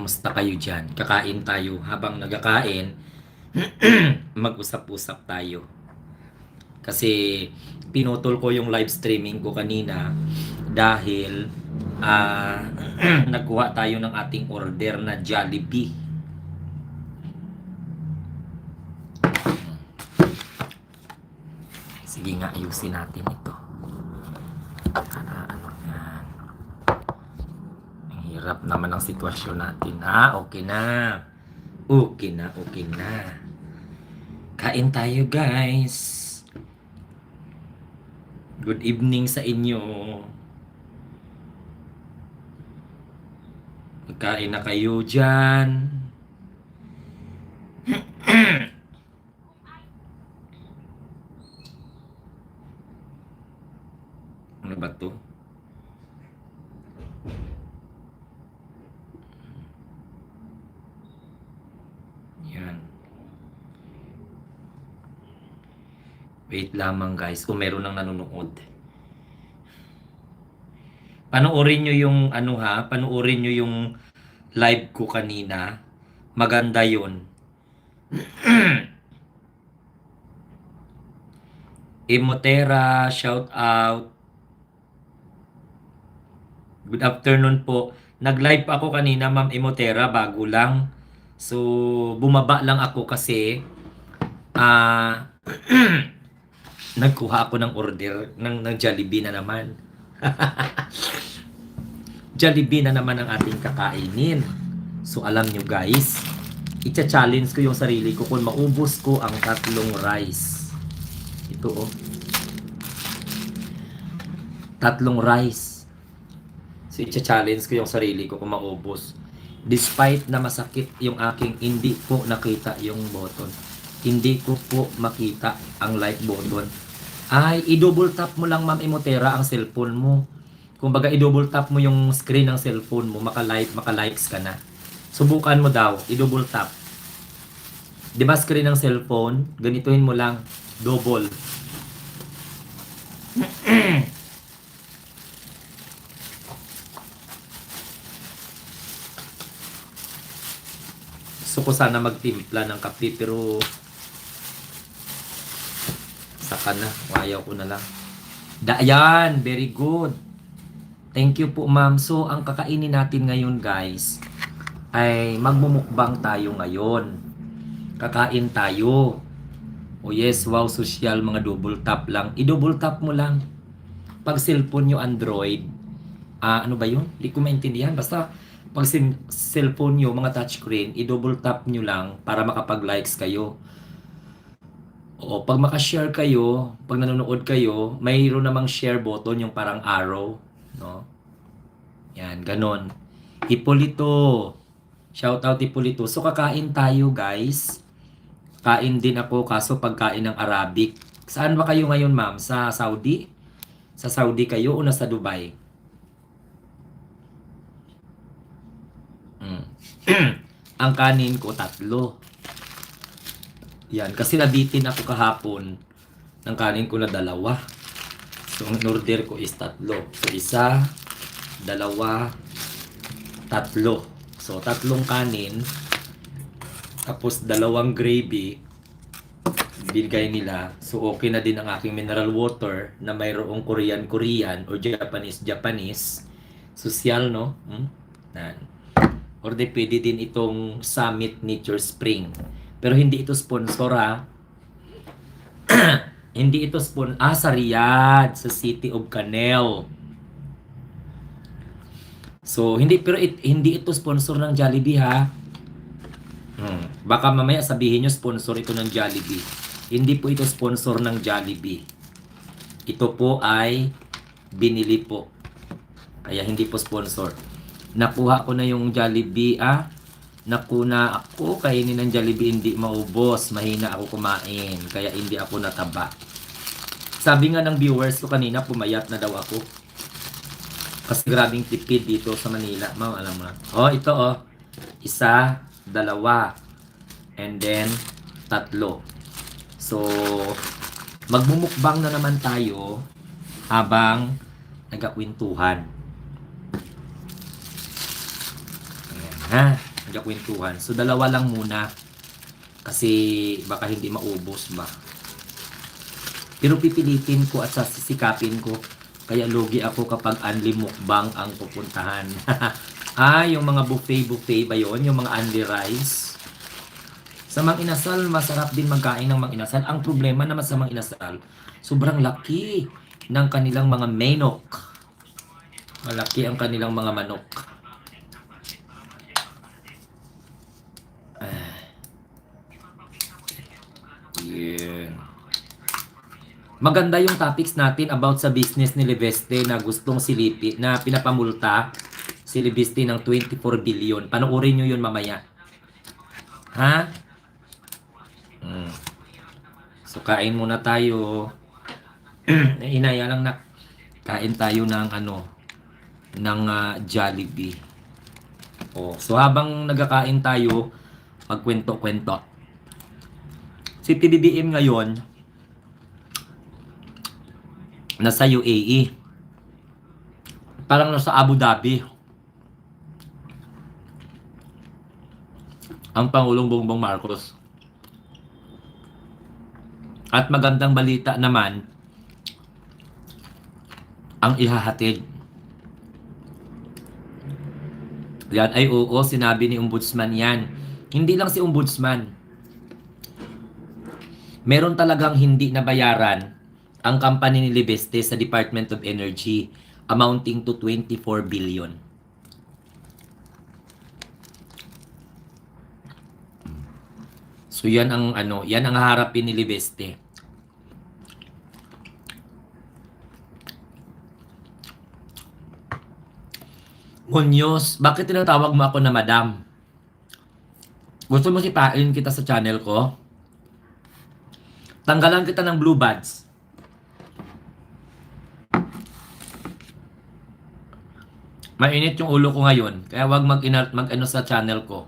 Kamusta kayo dyan? Kakain tayo. Habang nagkakain, mag-usap-usap tayo. Kasi pinutol ko yung live streaming ko kanina dahil nagkuha tayo ng ating order na Jollibee. Sige nga, ayusin natin ito. Yan. Ang hirap naman ang sitwasyon natin. Okay na. Okay na, okay na. Kain tayo, guys. Good evening sa inyo. Magkain na kayo dyan. Ano ba to? Yan. Wait lamang guys, kung meron nang nanonood. Panoorin nyo yung panoorin nyo yung live ko kanina. Maganda yun. Emotera, shout out. Good afternoon po. Nag-live ako kanina, Ma'am Emotera, bago lang. So, bumaba lang ako kasi nagkuha ako ng order ng Jollibee na naman. Jollibee na naman ang ating kakainin. So, alam nyo guys, i-challenge ko yung sarili ko kung maubos ko ang 3 rice. Ito 3 rice. So, i-challenge ko yung sarili ko kung maubos. Despite na masakit yung aking hindi po nakita yung button. Hindi ko po makita ang like button. Ay, i-double tap mo lang Ma'am Emotera ang cellphone mo. Kung baga i-double tap mo yung screen ng cellphone mo, maka-likes ka na. Subukan mo daw, i-double tap. 'Di ba screen ng cellphone? Ganituhin mo lang, double. Gusto ko sana magtimpla ng kape pero saka na, ayaw ko na lang. Ayan, very good. Thank you po ma'am. So, ang kakainin natin ngayon guys, ay magmumukbang tayo ngayon. Kakain tayo. Oh yes, wow, social, mga double tap lang. I-double tap mo lang. Pag cellphone nyo Android, ano ba yun? Hindi ko maintindihan. Basta, pag cellphone nyo, mga touchscreen, i-double tap nyo lang para makapag-likes kayo. O pag maka-share kayo, pag nanonood kayo, mayroon namang share button, yung parang arrow. No? Yan, ganon. Hipolito. Shout out Hipolito. So, kakain tayo, guys. Kain din ako, kaso pagkain ng Arabic. Saan ba kayo ngayon, ma'am? Sa Saudi? Sa Saudi kayo o nasa Dubai? Ang kanin ko, 3. Yan, kasi nabitin ako kahapon ng kanin ko na 2. So, ang order ko is 3. So, 1, 2, 3. So, 3 kanin. Tapos, 2 gravy. Binigay nila. So, okay na din ang aking mineral water na mayroong Korean or Japanese. Social, no? Or de pwede din itong Summit Nature Spring. Pero hindi ito sponsor hindi ito sa Riyadh, sa City of Canel. So, hindi ito sponsor ng Jollibee ha. Baka mamaya sabihin nyo sponsor ito ng Jollibee. Hindi po ito sponsor ng Jollibee. Ito po ay binili po. Kaya hindi po sponsor. Nakuha ko na yung Jollibee Nakuna ako, kainin ng Jollibee hindi maubos. Mahina ako kumain. Kaya hindi ako nataba. Sabi nga ng viewers ko kanina, pumayat na daw ako. Kasi grabing tipid dito sa Manila. Ma'am, alam mo na. Ito 1, 2, and then 3. So, magmumukbang na naman tayo habang nagkakwentuhan. Ayan ha. Kwentuhan. So, dalawa lang muna. Kasi baka hindi maubos ba. Pero pipilitin ko at sasisikapin ko. Kaya lugi ako kapag unli mukbang ang pupuntahan. Yung mga buffet ba yon? Yung mga unli rice? Sa Mang Inasal, masarap din magkain ng Mang Inasal. Ang problema naman sa Mang Inasal, sobrang laki ng kanilang mga manok. Malaki ang kanilang mga manok. Yeah. Maganda yung topics natin about sa business ni Leveste na gustong silipin, na pinapamulta si Leveste ng 24 billion. Panoorin nyo yun mamaya. Ha? So, kain muna tayo. Inaya lang na kain tayo ng ng Jollibee. So habang nagkakain tayo, magkwento-kwento. Si PBBM ngayon, nasa UAE. Parang nasa Abu Dhabi. Ang Pangulong Bongbong Marcos. At magandang balita naman ang ihahatid. Yan ay oo, sinabi ni Ombudsman yan. Hindi lang si Ombudsman. Meron talagang hindi nabayaran ang company ni Leveste sa Department of Energy amounting to 24 billion. So yan ang yan ang haharapin ni Leveste. Munyos, bakit tinatawag mo ako na madam? Gusto mo sipain kita sa channel ko? Tanggalan kita ng blue badge. Mainit yung ulo ko ngayon, kaya wag mag-ano sa channel ko.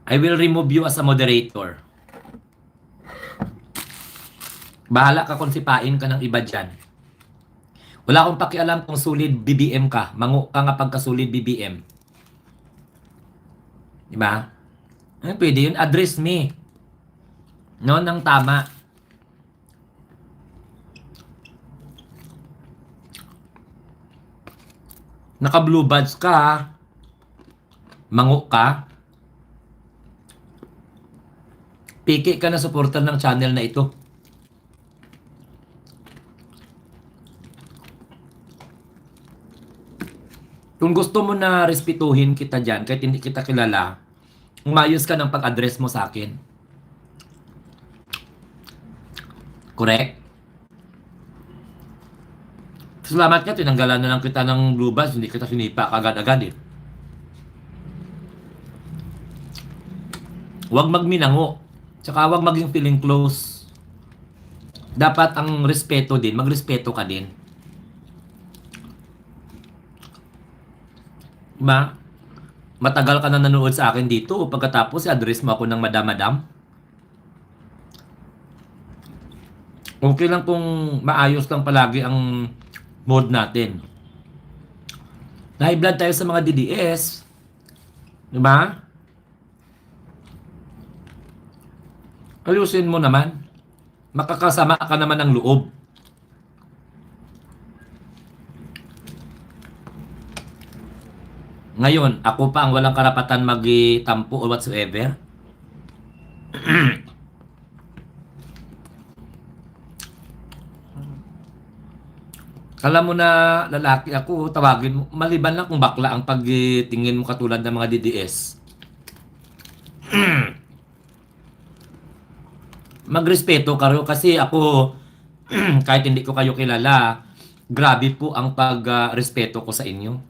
I will remove you as a moderator. Bahala ka kung sipain ka ng iba dyan. Wala akong pakialam kung solid BBM ka. Mangu ka nga pagka-solid BBM. Diba? Pwede yun. Address me. No, nang tama. Naka-blue badge ka, ha? Mangu ka. Piki ka na supporter ng channel na ito. Kung gusto mo na respetuhin kita dyan, kahit hindi kita kilala, umayos ka ng pag-address mo sa akin. Correct? Salamat nga, tinanggalan na lang kita ng blue badge, hindi kita sinipa agad-agad eh. Huwag magminango. Tsaka huwag maging feeling close. Dapat ang respeto din, magrespeto ka din. Matagal ka na nanood sa akin dito, pagkatapos i-address mo ako ng madam-madam. Okay lang kung maayos lang palagi ang mode natin. High blood tayo sa mga DDS. Diba? Ayusin mo naman. Makakasama ka naman ng loob. Ngayon, ako pa ang walang karapatan mag-tampo or whatsoever. Kala mo na lalaki ako, tawagin mo. Maliban lang kung bakla ang pagtingin mo katulad ng mga DDS. Magrespeto kayo kasi ako, kahit hindi ko kayo kilala, grabe po ang pagrespeto ko sa inyo.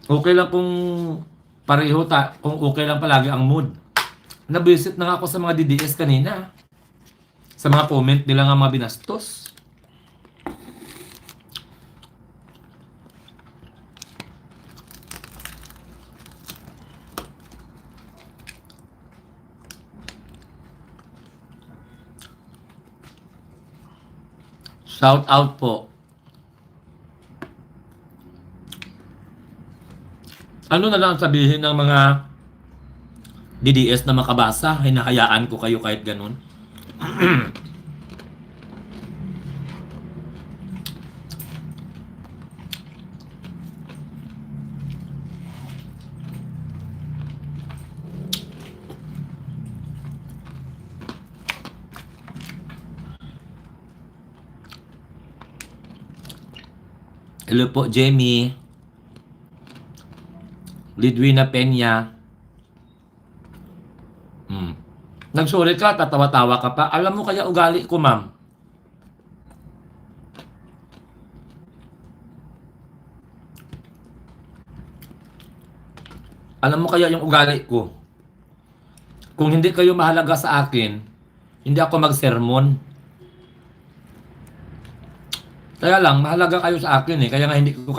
Okay lang kung pareho kung okay lang palagi ang mood. Nabisit na nga ako sa mga DDS kanina. Sa mga comment nila nga mga binastos. Shout out po. Ano na lang sabihin ng mga DDS na makabasa? Hinahayaan ko kayo kahit ganun. Hello po, Jamie. Lidwina Peña. Nagsulit ka, tatawa-tawa ka pa. Alam mo kaya ugali ko, ma'am. Alam mo kaya yung ugali ko. Kung hindi kayo mahalaga sa akin, hindi ako magsermon. Kaya lang, mahalaga kayo sa akin eh. Kaya nga hindi ko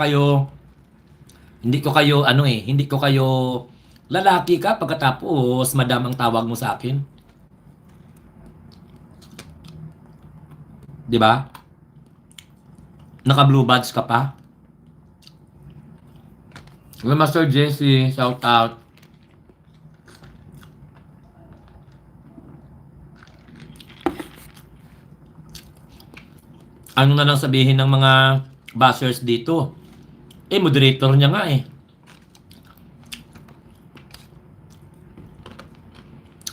kayo lalaki ka pagkatapos madam ang tawag mo sa akin. 'Di ba? Naka blue badge ka pa. Hello, Master Jesse, shout out. Ano na lang sabihin ng mga bashers dito? Moderator niya nga eh.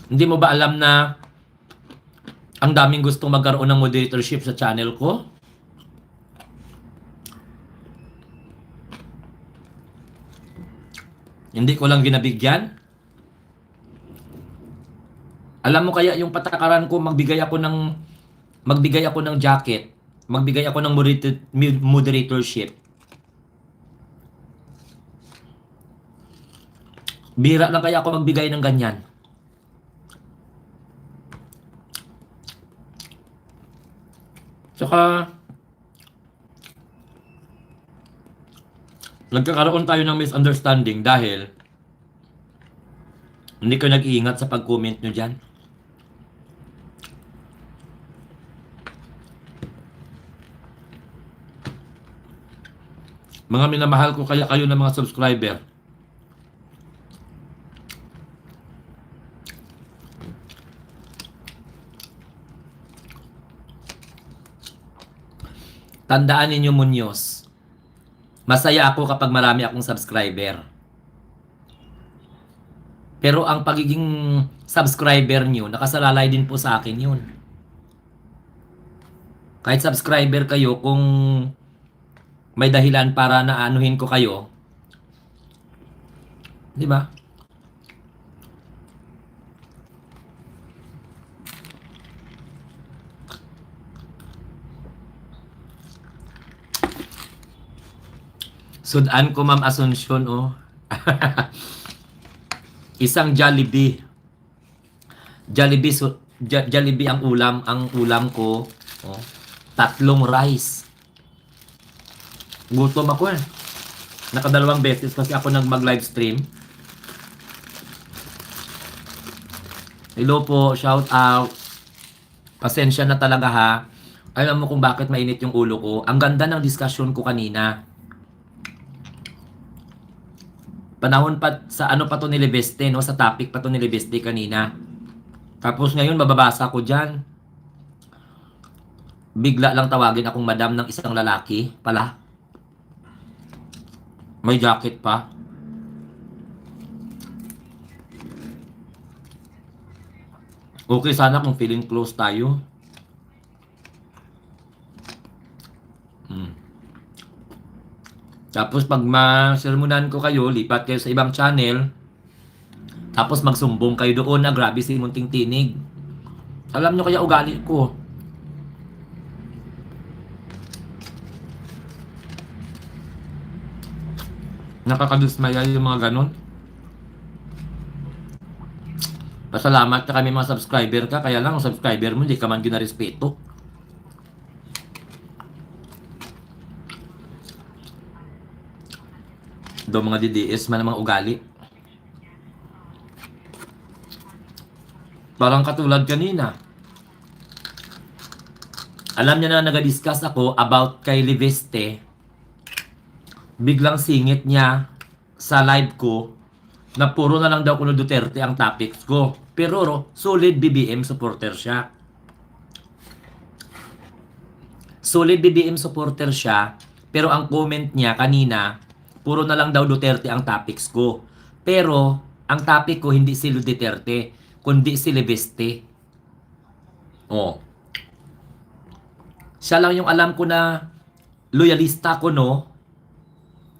Hindi mo ba alam na ang daming gustong magkaroon ng moderatorship sa channel ko? Hindi ko lang ginabigyan? Alam mo kaya yung patakaran ko, magbigay ako ng jacket, magbigay ako ng moderatorship. Bira lang kaya ako magbigay ng ganyan. Tsaka, nagkakaroon tayo ng misunderstanding dahil hindi ko nag-iingat sa pag-comment nyo dyan. Mga minamahal ko kaya kayo ng mga subscriber. Tandaan ninyo, Munyos, masaya ako kapag marami akong subscriber. Pero ang pagiging subscriber nyo, nakasalalay din po sa akin yun. Kahit subscriber kayo, kung may dahilan para naanuhin ko kayo, di ba? Sudan ko, Ma'am Asuncion, oh. Isang Jollibee. Jollibee ang ulam ko, oh. 3 rice. Gutom ako eh. Nakadalawang beses kasi ako mag-live stream. Hello po, shout out. Pasensya na talaga ha. Alam mo kung bakit mainit yung ulo ko. Ang ganda ng discussion ko kanina. Panahon pa sa ano pa to nilibeste, no? Sa topic pa to nilibeste kanina. Tapos ngayon mababasa ko diyan. Bigla lang tawagin akong madam ng isang lalaki pala. May jacket pa. Okay sana kung feeling close tayo. Tapos pag masermonan ko kayo, lipat kayo sa ibang channel. Tapos magsumbong kayo doon na grabe si Munting Tinig. Alam nyo kaya ugali ko. Nakakadismaya yung mga ganon. Pasalamat na kami mga subscriber ka. Kaya lang ang subscriber mo hindi ka man ginarespeto. Do mga DDS man ang mga ugali. Parang katulad kanina. Alam niya na nag-discuss ako about kay Liveste. Biglang singit niya sa live ko na puro na lang daw kuno Duterte ang topics ko. Pero solid BBM supporter siya. Solid BBM supporter siya, pero ang comment niya kanina, puro na lang daw Duterte ang topics ko. Pero ang topic ko hindi si Duterte, kundi si Liveste. Oh. Siya lang yung alam ko na loyalista ko, no,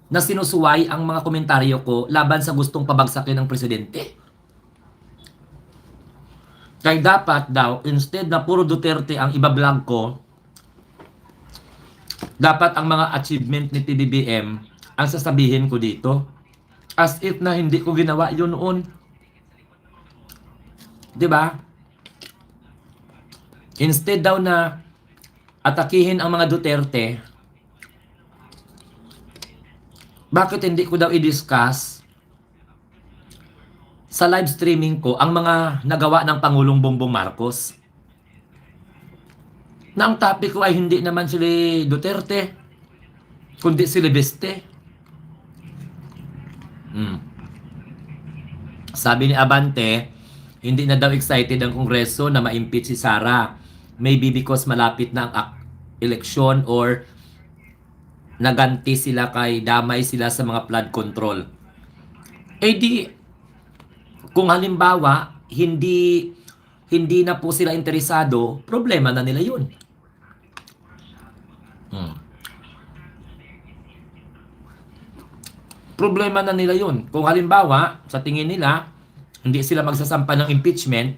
na sinusuway ang mga komentaryo ko laban sa gustong pabagsakin ng presidente. Kaya dapat daw, instead na puro Duterte ang ibablog ko, dapat ang mga achievement ni PBBM ang sasabihin ko dito. As if na hindi ko ginawa yun noon. 'Di ba? Instead daw na atakihin ang mga Duterte, bakit hindi ko daw i-discuss sa live streaming ko ang mga nagawa ng Pangulong Bongbong Marcos? Na ang topic ko ay hindi naman sila Duterte, kundi si Liveste. Sabi ni Abante, hindi na daw excited ang Kongreso na ma-impeach si Sara. Maybe because malapit na ang eleksyon or naganti sila kay damay sila sa mga flood control. Eh di, kung halimbawa, hindi na po sila interesado, problema na nila yun. Problema na nila yun. Kung halimbawa, sa tingin nila, hindi sila magsasampa ng impeachment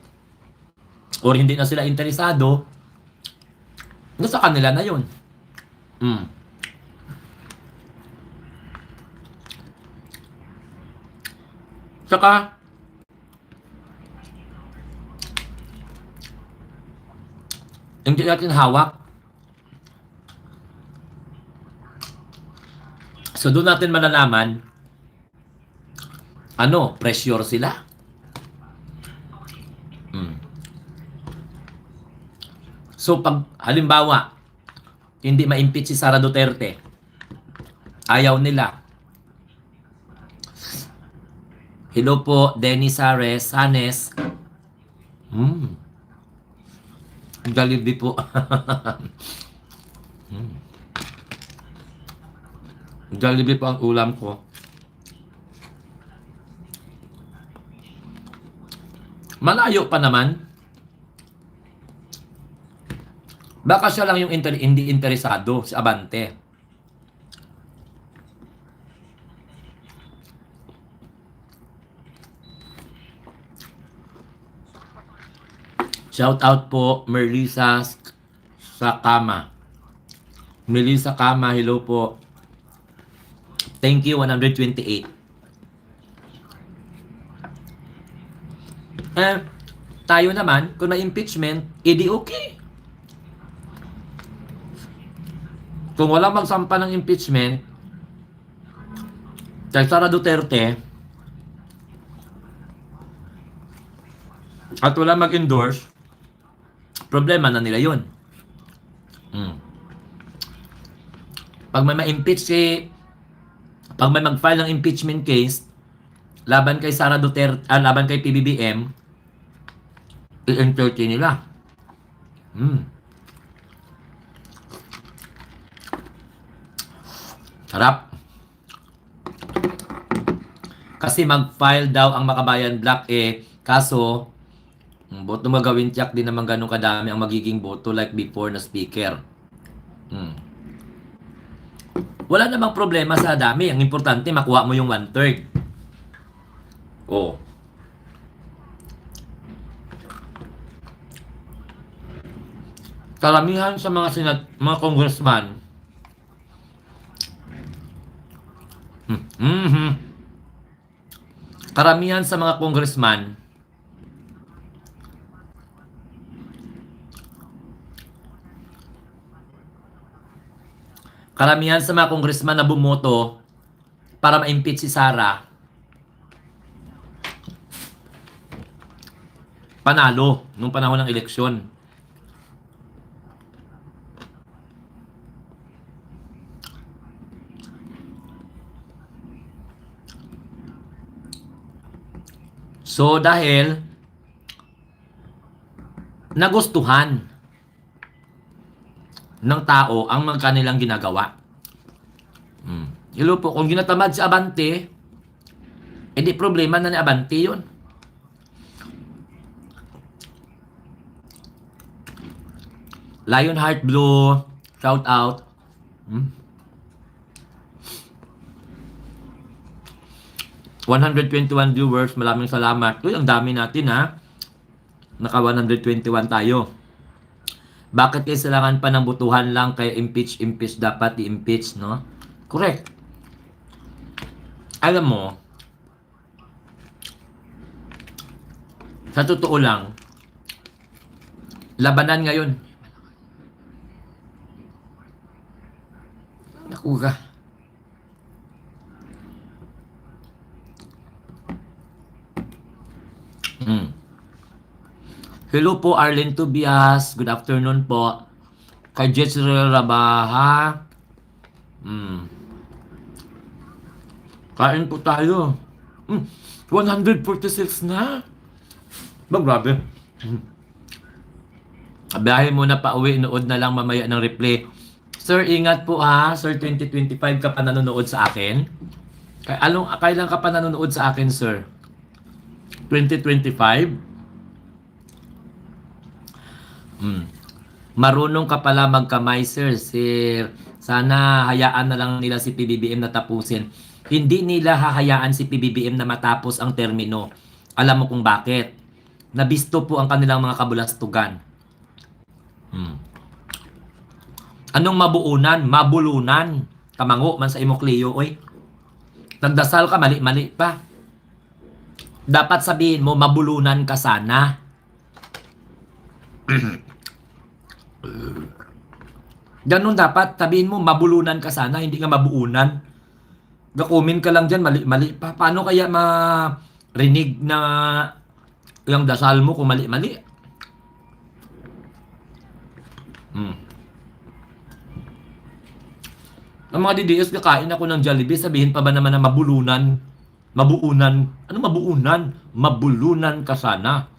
or hindi na sila interesado, nasa kanila na yun. Saka, hindi natin hawak. So, doon natin malalaman, pressure sila. So, pag halimbawa, hindi ma-impeach si Sara Duterte, ayaw nila. Hello po, Denny Sanes. Jollibee po. Jollibee po ang ulam ko. Malayo pa naman. Baka siya lang yung hindi interesado, si Abante. Shout out po, Melissa Sakama. Melissa Kama, hello po. Thank you, 128. Tayo naman, kung may impeachment, edi okay. Kung wala magsampa ng impeachment, kay Sara Duterte, at wala mag-endorse, problema na nila yun. Pag may ma-impeach pag may mag-file ng impeachment case laban kay Sara Duterte, laban kay PBBM, i-entertain nila. Harap. Kasi mag-file daw ang Makabayan Black kaso boto magawin tiyak din naman ganun kadami ang magiging boto like before na speaker. Wala namang problema sa dami. Ang importante, makuha mo yung 1/3. Oh. Karamihan sa mga mga congressman, karamihan sa mga congressman, na bumoto para ma-impeach si Sara, panalo nung panahon ng eleksyon. So dahil nagustuhan ng tao ang mga kanilang ginagawa. Hello po, kung ginatamad si Abante, hindi problema na ni Abante yun. Lionheart Blue, shout out. 121 viewers, maraming salamat. Uy, ang dami natin ha. Naka 121 tayo. Bakit kailangan pa ng butuhan lang kaya impeach dapat i-impeach, no? Correct. Alam mo, sa totoo lang, labanan ngayon. Naku ka. Hello po, Arlen Tobias. Good afternoon po. Kay Jezreel Rabaha. Kain po tayo. 146 na. Ba, grabe. Biyahe muna pa uwi. Nood na lang mamaya ng replay. Sir, ingat po ha. Sir, 2025 ka pa nanonood sa akin. Kailan ka pa nanonood sa akin, sir? 2025? Marunong ka pala magkamay, sir. Sana hayaan na lang nila si PBBM na tapusin. Hindi nila hahayaan si PBBM na matapos ang termino. Alam mo kung bakit? Nabisto po ang kanilang mga kabulastugan. Anong mabuunan? Mabulunan. Kamango man sa imo Cleo, oy. Nagdasal ka, mali-mali pa. Dapat sabihin mo, mabulunan ka sana. Ganun dapat, sabihin mo, mabulunan ka sana, hindi nga mabuunan. Gakumin ka lang dyan, mali-mali pa. Paano kaya marinig na yung dasal mo kung mali-mali? Ang mga DDS, kakain ako ng Jollibee, sabihin pa ba naman na mabulunan? Mabuunan? Ano mabuunan? Mabulunan ka sana.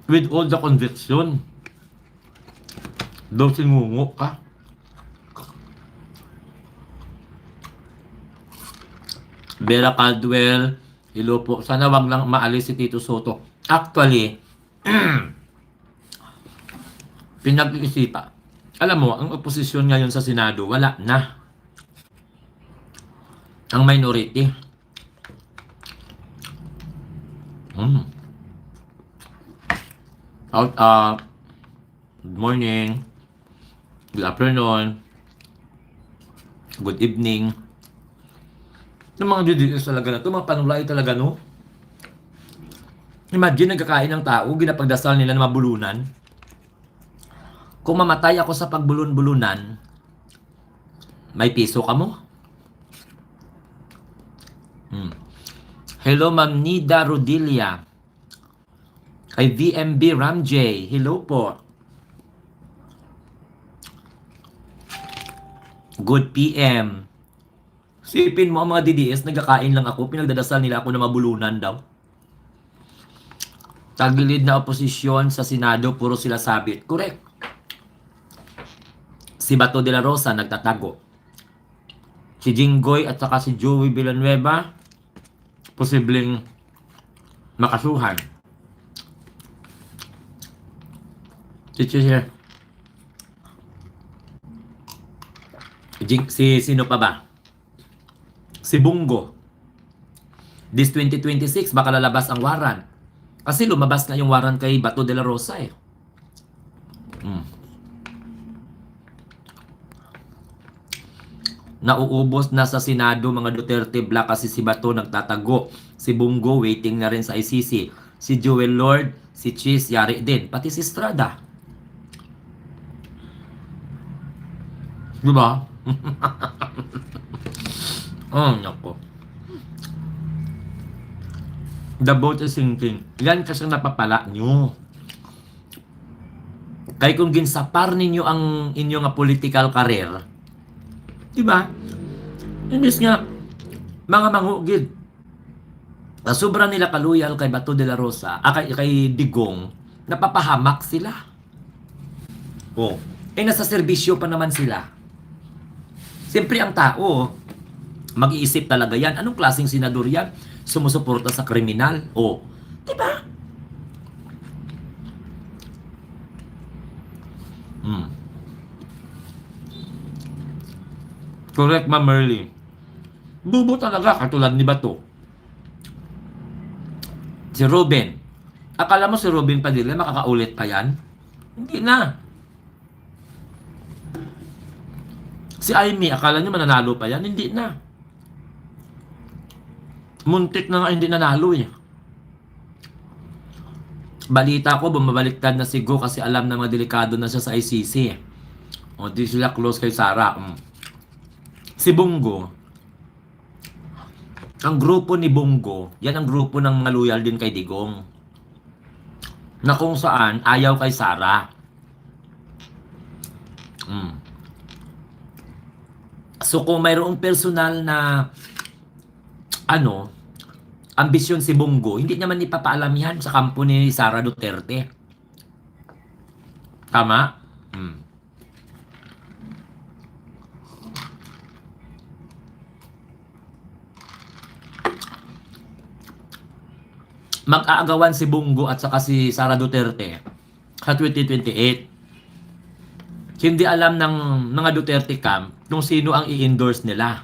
With all the conviction. Daw singungo ka. Vera Caldwell, hello po. Sana wag lang maalis si Tito Soto. Actually, pinag-iisipa. Alam mo, ang oposisyon ngayon sa Senado, wala na. Ang minority. Good morning. Good afternoon. Good evening. Yung mga DDS talaga na ito, mga panulay talaga, no? Imagine, nagkakain ng tao, ginapagdasal nila na mabulunan. Kung mamatay ako sa pagbulun-bulunan, may piso ka mo? Hello, Ma'am Nida Rodilia. Kay VMB Ramjay, hello po. Good PM. Sipin mo ang mga DDS, nagkakain lang ako, pinagdadasal nila ako na mabulunan daw. Tagilid na oposisyon sa Senado, puro sila sabit. Correct. Si Bato de la Rosa nagtatago. Si Jinggoy at saka si Joey Villanueva, posibleng makasuhan. Si sino pa ba? Si Bungo. This 2026, baka lalabas ang waran. Kasi lumabas na yung waran kay Bato de la Rosa eh. Nauubos na sa Senado mga Duterte Black kasi si Bato nagtatago. Si Bungo waiting na rin sa ICC. Si Joel Lord, si Cheese yari din. Pati si Estrada. Diba? Oh, nako. The boat is sinking. Yan kasi napapala nyo. Kaya kung ginsapar ninyo ang inyong political career, diba? Imbis nga, mga mangugid, Sobrang nila kaluyal kay Bato de la Rosa, kay Digong, napapahamak sila. Oh. Nasa serbisyo pa naman sila. Siyempre ang tao, mag-iisip talaga yan. Anong klaseng senador yan? Sumusuporta sa kriminal? Oh. Diba? Hmm. Correct, Ma'am Merly. Bubo talaga, katulad ni Bato. Si Ruben. Akala mo si Ruben Padilla makakaulit pa yan? Hindi na. Si Amy, akala nyo mananalo pa yan? Hindi na. Muntik na nga hindi nanalo eh. Balita ko, bumabaliktad na si Go kasi alam na mga delikado na siya sa ICC. O, di sila close kay Sara. Si Bongo, ang grupo ni Bongo, yan ang grupo ng mga loyal din kay Digong. Na kung saan, ayaw kay Sara. So kung mayroong personal na ambisyon si Bongo, hindi naman ipapaalam yan sa kampo ni Sara Duterte. Tama? Mag-aagawan si Bongo at saka si Sara Duterte sa 2028. Hindi alam ng mga Duterte camp kung sino ang i-endorse nila.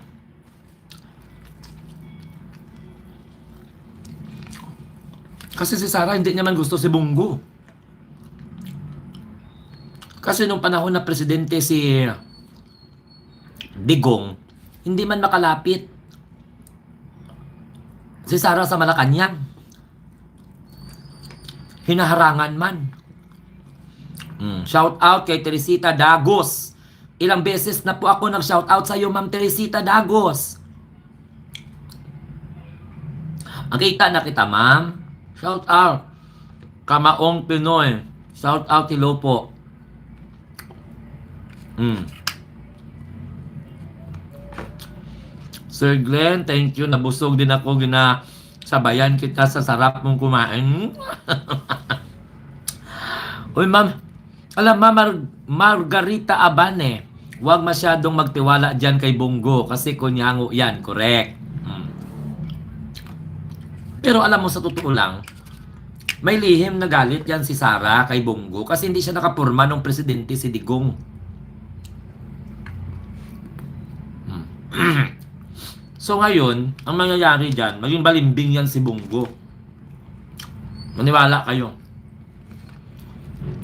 Kasi si Sara hindi naman gusto si Bongo. Kasi nung panahon na presidente si Digong, hindi man makalapit si Sara sa Malacanang. Hinaharangan man. Shout out kay Teresita Dagos. Ilang beses na po ako nag-shout out sa iyo, Ma'am Teresita Dagos. Nakita na kita, Ma'am. Shout out. Kamaong Pinoy. Shout out, hello po. Sir Glenn, thank you. Nabusog din ako. Sabayan kita sa sarap mong kumain. Uy, Ma'am. Alam, Ma'am Margarita Abane, huwag masyadong magtiwala dyan kay Bongo kasi kunyango yan. Correct. Pero alam mo, sa totoo lang, may lihim na galit yan si Sara kay Bongo kasi hindi siya nakapurma nung presidente si Digong. So ngayon, ang mangyayari dyan, maging balimbing yan si Bongo. Maniwala kayo.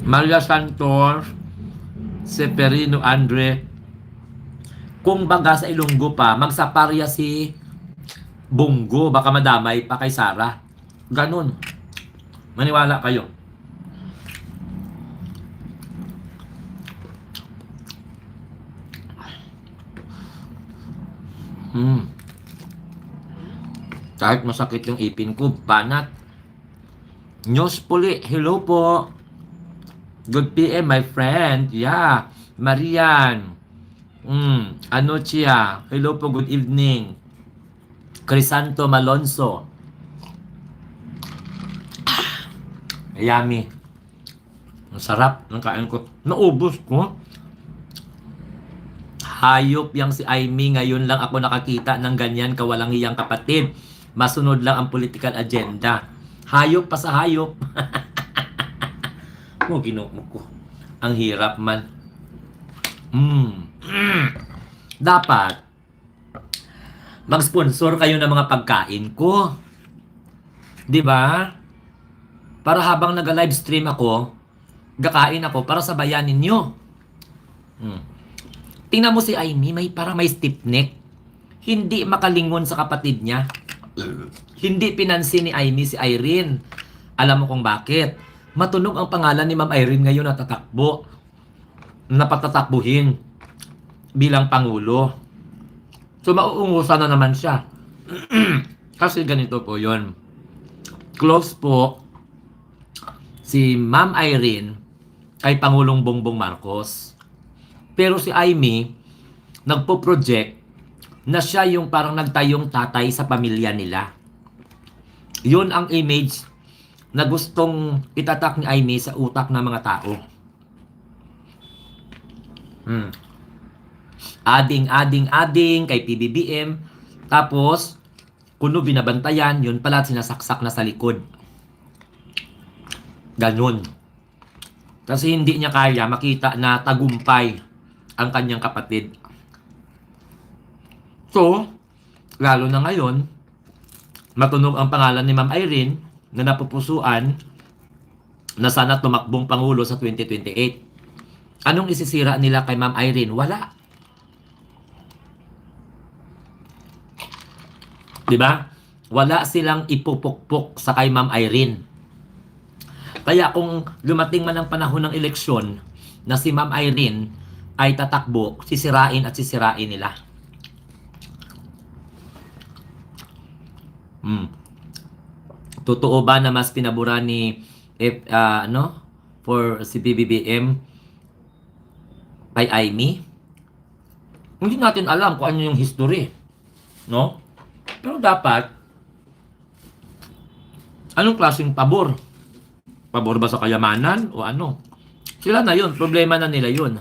Maria Santos, Severino Andre, kung baga sa Ilonggo pa, magsaparya si Bongo, baka madamay pa kay Sara. Ganun. Maniwala kayo. Kahit masakit yung ipin ko, banat. News Puli, hello po. Good PM, my friend. Yeah. Marian. Anochia, hello po, good evening. Crisanto Malonzo. Yummy. Ang sarap ng kain ko. Naubos ko. Hayop yang si Amy. Ngayon lang ako nakakita ng ganyan kawalang hiyang kapatid. Masunod lang ang political agenda. Hayop pa sa hayop. Ginoo ko. Ang hirap man. Dapat mag-sponsor kayo ng mga pagkain ko. 'Di ba? Para habang nag-live stream ako, gakain ako para sabayan ninyo. Tingnan mo si Amy, may stiff neck. Hindi makalingon sa kapatid niya. Hindi pinansin ni Amy si Irene. Alam mo kung bakit? Matunog ang pangalan ni Ma'am Irene ngayon na tatakbo. Napatatakbuhin bilang Pangulo. So mauungusan na naman siya. Kasi ganito po yon. Close po si Ma'am Irene kay Pangulong Bongbong Marcos. Pero si Amy, nagpo-project na siya yung parang nagtayong tatay sa pamilya nila. Yun ang image na gustong itatak ni Aimee sa utak ng mga tao. Ading kay PBBM. Tapos, kuno binabantayan, yun pala sinasaksak na sa likod. Ganun. Kasi hindi niya kaya makita na tagumpay ang kanyang kapatid. So, lalo na ngayon, matunog ang pangalan ni Ma'am Irene na napupusuan na sana tumakbong Pangulo sa 2028. Anong isisira nila kay Ma'am Irene? Wala. Diba? Wala silang ipupukpok sa kay Ma'am Irene. Kaya kung lumating man ang panahon ng eleksyon na si Ma'am Irene ay tatakbo, sisirain at sisirain nila. Totoo ba na mas pinabura ni for si BBBM kay Aimee? Hindi natin alam kung ano yung history, no? Pero dapat anong klaseng pabor? Pabor ba sa kayamanan o ano? Sila na yun, problema na nila yun.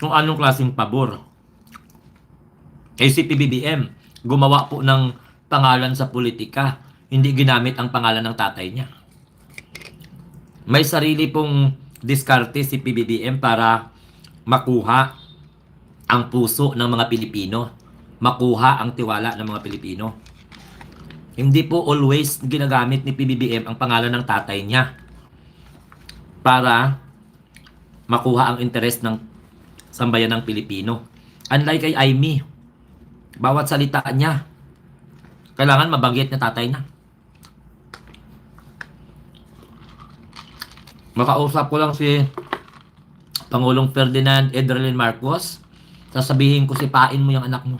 Kung anong klaseng pabor. Eh si PBBM gumawa po ng pangalan sa politika, hindi ginamit ang pangalan ng tatay niya. May sarili pong diskarte si PBBM para makuha ang puso ng mga Pilipino, makuha ang tiwala ng mga Pilipino. Hindi po always ginagamit ni PBBM ang pangalan ng tatay niya para makuha ang interes ng sambayan ng Pilipino. Unlike kay Aimee, bawat salita niya, kailangan mabanggit na tatay na. Makausap ko lang si Pangulong Ferdinand Edralin Marcos, sasabihin ko sipain mo yung anak mo.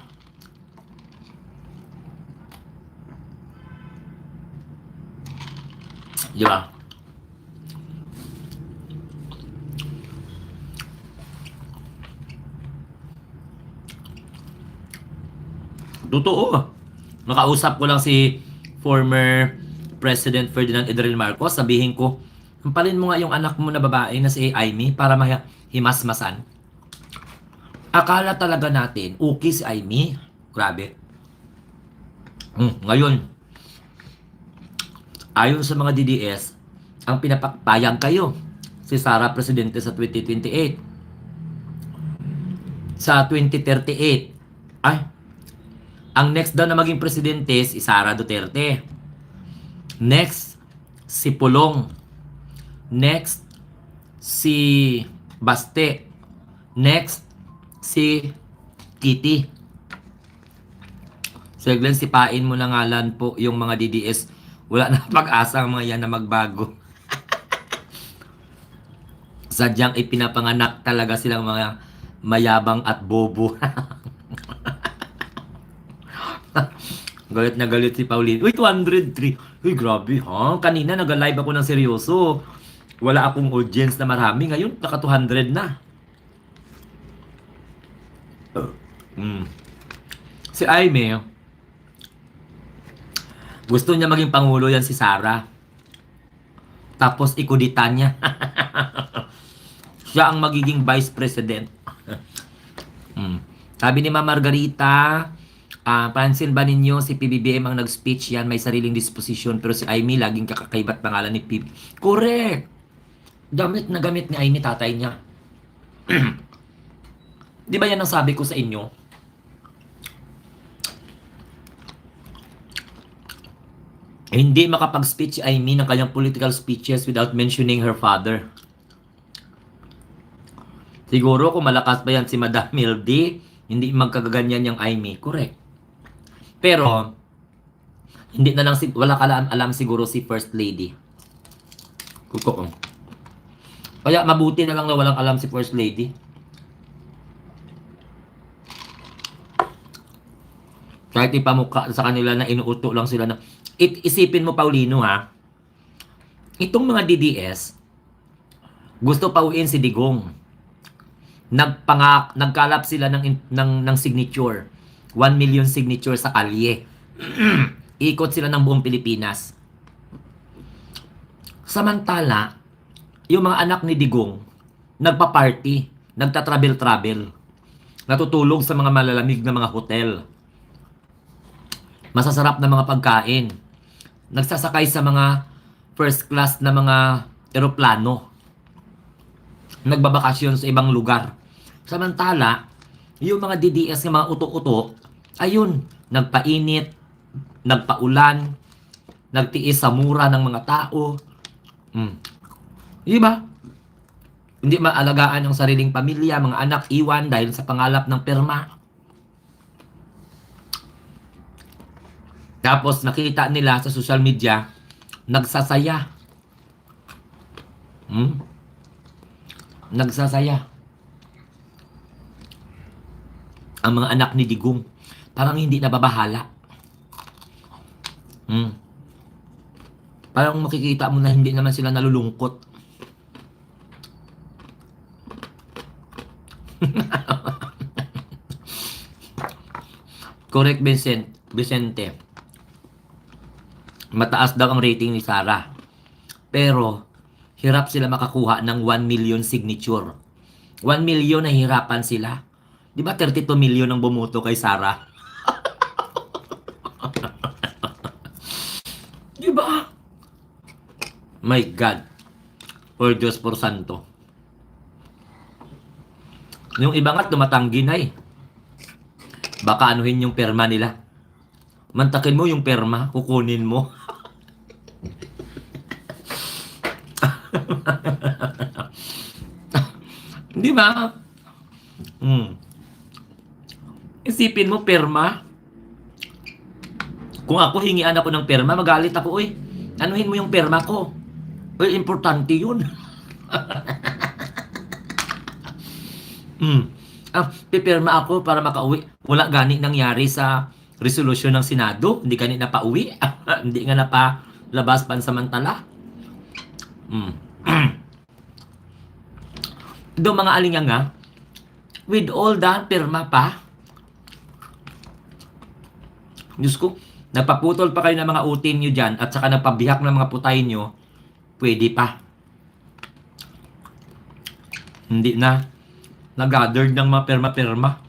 Di ba? Totoo. Nakausap ko lang si former President Ferdinand Edralin Marcos. Sabihin ko, hampalin mo nga yung anak mo na babae na si Aimee para mahimasmasan. Akala talaga natin, okay si Aimee. Grabe. Ngayon, ayon sa mga DDS, ang pinapapayag kayo si Sara Presidente sa 2028. Sa 2038, ang next daw na maging presidente si Sara Duterte. Next, si Pulong. Next, si Baste. Next, si Kitty. So, Glenn, sipain mo na ngalan po yung mga DDS. Wala na pag-asa ang mga yan na magbago. Sadyang ipinapanganak talaga silang mga mayabang at bobo. Galit na galit si Pauline. Uy, 203. Uy, grabe ha. Kanina nag-live ako ng seryoso. Wala akong audience na marami. Ngayon, naka 200 na. Si Aimee, gusto niya maging pangulo yan si Sara. Tapos ikuditan niya. Siya ang magiging vice president. Sabi ni Ma'am Margarita, pansin ba ninyo si PBBM ang nag-speech yan, may sariling disposition, pero si Aimee laging kakakaibat pangalan ni PB. Correct! Gamit na gamit ni Aimee tatay niya. Di ba yan ang sabi ko sa inyo? Hindi makapag-speech si Aimee ng kanyang political speeches without mentioning her father. Siguro kung malakas pa yan si Madam Mildy, hindi magkagaganyan yung Aimee. Correct. Pero, hindi na lang, wala ka alam siguro si First Lady. Kaya mabuti na lang na walang alam si First Lady. Kahit ipamukha sa kanila na inuuto lang sila na, isipin mo Paulino ha, itong mga DDS, gusto pauwiin si Digong. Nagkalap sila ng signature. 1 million signature sa kalye. Ikot sila ng buong Pilipinas. Samantala, yung mga anak ni Digong, nagpa-party, nagta-travel-travel, natutulog sa mga malalamig na mga hotel, masasarap na mga pagkain, nagsasakay sa mga first class na mga eroplano, nagbabakasyon sa ibang lugar. Samantala, yung mga DDS ng mga uto-uto, ayun, nagpainit, nagpaulan, nagtiis sa mura ng mga tao. Di ba? Hindi maalagaan ang sariling pamilya, mga anak iwan dahil sa pangalap ng perma. Tapos nakita nila sa social media, nagsasaya. Nagsasaya. Ang mga anak ni Digong, parang hindi nababahala. Parang makikita mo na hindi naman sila nalulungkot. Correct, Vicente. Mataas daw ang rating ni Sarah. Pero, hirap sila makakuha ng 1 million signature. 1 million na hirapan sila. Di ba 32 million ang bumuto kay Sarah? Di ba? My God. Por Diyos por Santo. Yung iba nga tumatanggi na eh. Baka anuhin yung perma nila. Mantakin mo yung perma, kukunin mo. Di ba? Isipin mo, perma. Kung ako hingian ako ng perma, magalit ako, uy. Anuhin mo yung perma ko. Uy, importante yun. Pipirma ako para makauwi. Wala gani nangyari sa resolusyon ng Senado. Hindi gani napauwi. Hindi nga napalabas pansamantala. Do mga alinganga, with all that, pirma pa. Diyos ko, nagpaputol pa kayo ng mga utin nyo dyan at saka nagpabihak ng mga putay nyo, pwede pa. Hindi na nag-gathered ng mga perma-perma.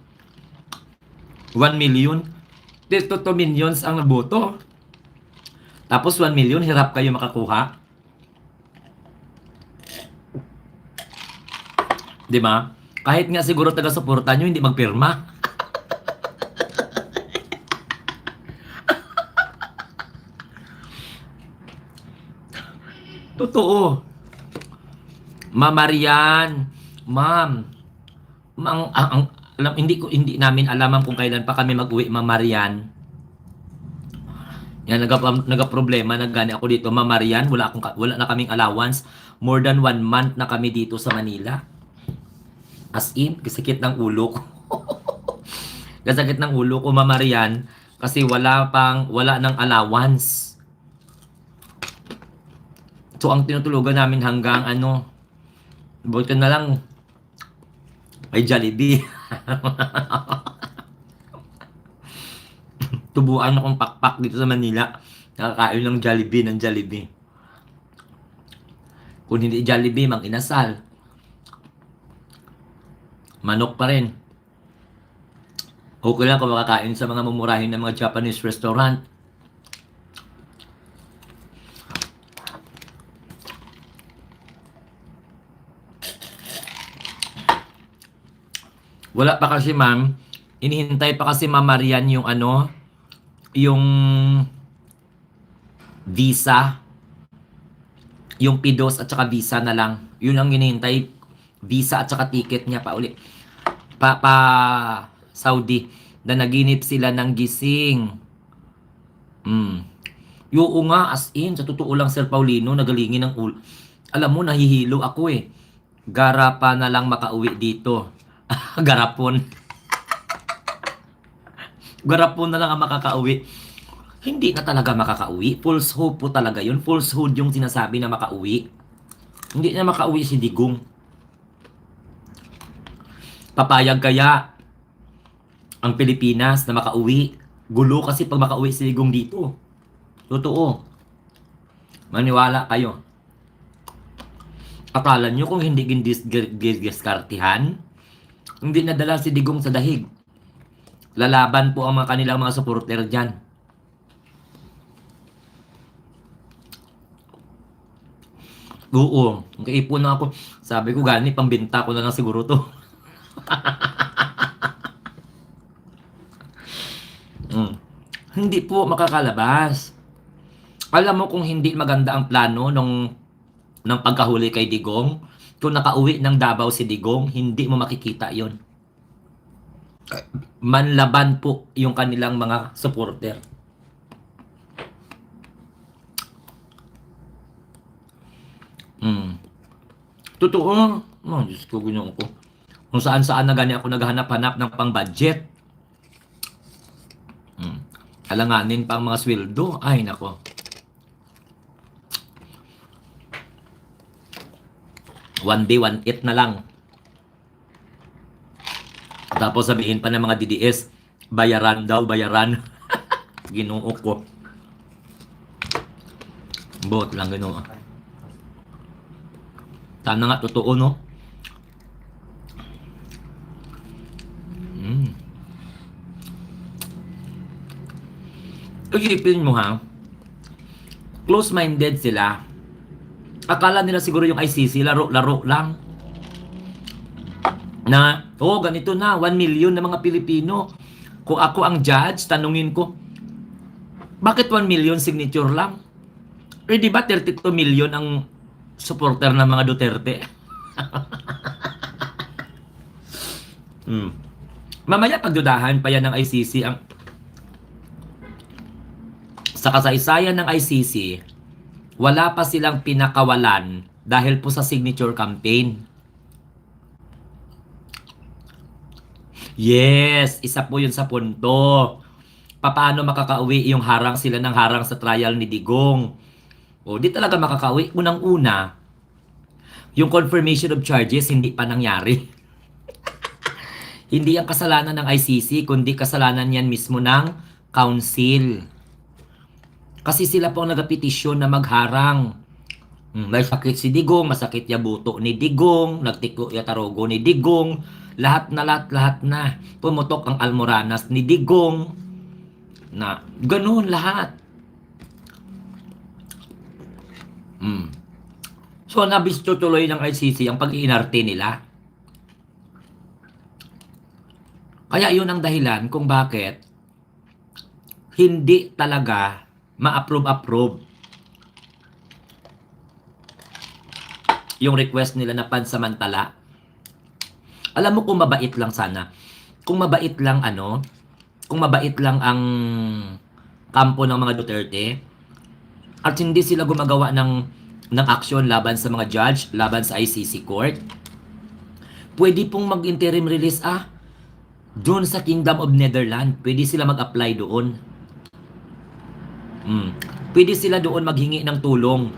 1 million. Dito 2 millions ang naboto. Tapos 1 million, hirap kayo makakuha. Di ba? Kahit nga siguro taga-suporta nyo, hindi magpirma. Totoo. Mamarian, ma'am, hindi namin alam kung kailan pa kami mag-uwi, Mamarian. Yan, nagka-problema, naggani ako dito, Mamarian, wala na kaming allowance. More than 1 month na kami dito sa Manila. As in, kasakit ng ulo ko. Kasakit ng ulo ko, Mamarian, kasi wala ng allowance. So, ang tinutulugan namin hanggang buti na lang, ay Jollibee. Tubuan akong pakpak dito sa Manila. Nakakain ng Jollibee. Kung hindi Jollibee, mang inasal. Manok pa rin. Okay lang kung makakain sa mga mumurahin ng mga Japanese restaurant. Wala pa kasi, ma'am. Inihintay pa kasi, Ma'am Marian, yung visa. Yung PIDOS at saka visa na lang. Yun ang inihintay. Visa at saka ticket niya pa uli. Pa Saudi. Na naginip sila ng gising. Yung nga, as in, sa totoo lang, Sir Paulino, nagalingin ng ulo. Alam mo, nahihilo ako eh. Gara pa na lang makauwi dito. Garapon. Garapon na lang ang makakauwi. Hindi na talaga makakauwi. Falsehood po talaga yun. Falsehood yung sinasabi na makauwi. Hindi na makauwi si Digong. Papayag kaya ang Pilipinas na makauwi? Gulo kasi pag makauwi si Digong dito. Totoo. Maniwala kayo. Akala nyo kung hindi giskartihan, hindi nadala si Digong sa dahig. Lalaban po ang mga kanilang mga supporter dyan. Oo, kaipon na ako. Sabi ko, gani, pambinta ko na lang siguro to. Hindi po makakalabas. Alam mo kung hindi maganda ang plano ng pagkahuli kay Digong, kung nakauwi ng Davao si Digong, hindi mo makikita yon. Manlaban po yung kanilang mga supporter. Totoo. Oh, Diyos ko, ganyan ko. Kung saan-saan na gani ako naghanap-hanap ng pang-budget. Alanganin pa ang mga sweldo. Ay, nako. One day, one eat na lang. Tapos sabihin pa ng mga DDS, bayaran daw, bayaran. Ginoo ko. Bot lang, ginoo. Sana nga, totoo, no? Isipin mo ha, close-minded sila. Akala nila siguro yung ICC, laro-laro lang. Na, ganito na, 1 million na mga Pilipino. Kung ako ang judge, tanungin ko, bakit 1 million signature lang? Di ba 32 million ang supporter ng mga Duterte? Mamaya pagdudahan pa yan ng ICC sa kasaysayan ng ICC, wala pa silang pinakawalan dahil po sa signature campaign. Yes, isa po yun sa punto. Paano makakauwi yung harang sila ng harang sa trial ni Digong? Di talaga makakauwi. Unang-una, yung confirmation of charges hindi pa nangyari. Hindi ang kasalanan ng ICC, kundi kasalanan yan mismo ng council. Kasi sila po ang nagapetisyon na magharang. May sakit si Digong, masakit ya buto ni Digong, nagtiko ya tarogo ni Digong, lahat na. Pumutok ang almoranas ni Digong. Na, ganun lahat. So, nabisto tuloy ng ICC ang pag-iinarte nila. Kaya yun ang dahilan kung bakit hindi talaga ma-approve yung request nila na pansamantala. Alam mo kung mabait lang sana. Kung mabait lang kung mabait lang ang kampo ng mga Duterte at hindi sila gumagawa ng aksyon laban sa mga judge, laban sa ICC court, pwede pong mag-interim release doon sa Kingdom of Netherlands. Pwede sila mag-apply doon. Pwede sila doon maghingi ng tulong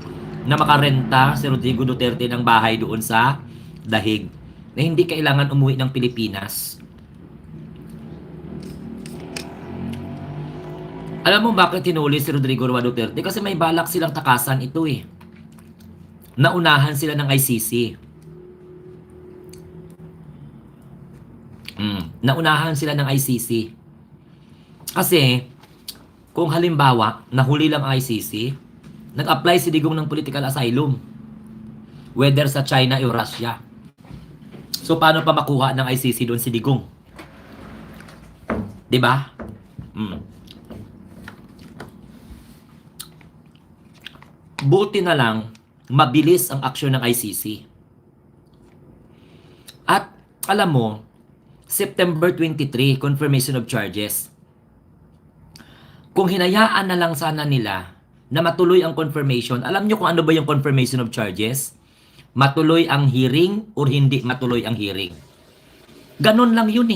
na makarenta si Rodrigo Duterte ng bahay doon sa dahig na hindi kailangan umuwi ng Pilipinas. Alam mo bakit hinuli si Rodrigo Duterte? Kasi may balak silang takasan ito Naunahan sila ng ICC. Naunahan sila ng ICC. Kasi kung halimbawa, nahuli lang ang ICC, nag-apply si Digong ng political asylum, whether sa China o Russia. So, paano pa makuha ng ICC doon si Digong? Diba? Buti na lang, mabilis ang aksyon ng ICC. At, alam mo, September 23, confirmation of charges. Kung hinayaan na lang sana nila na matuloy ang confirmation, alam nyo kung ano ba yung confirmation of charges? Matuloy ang hearing or hindi matuloy ang hearing. Ganon lang yun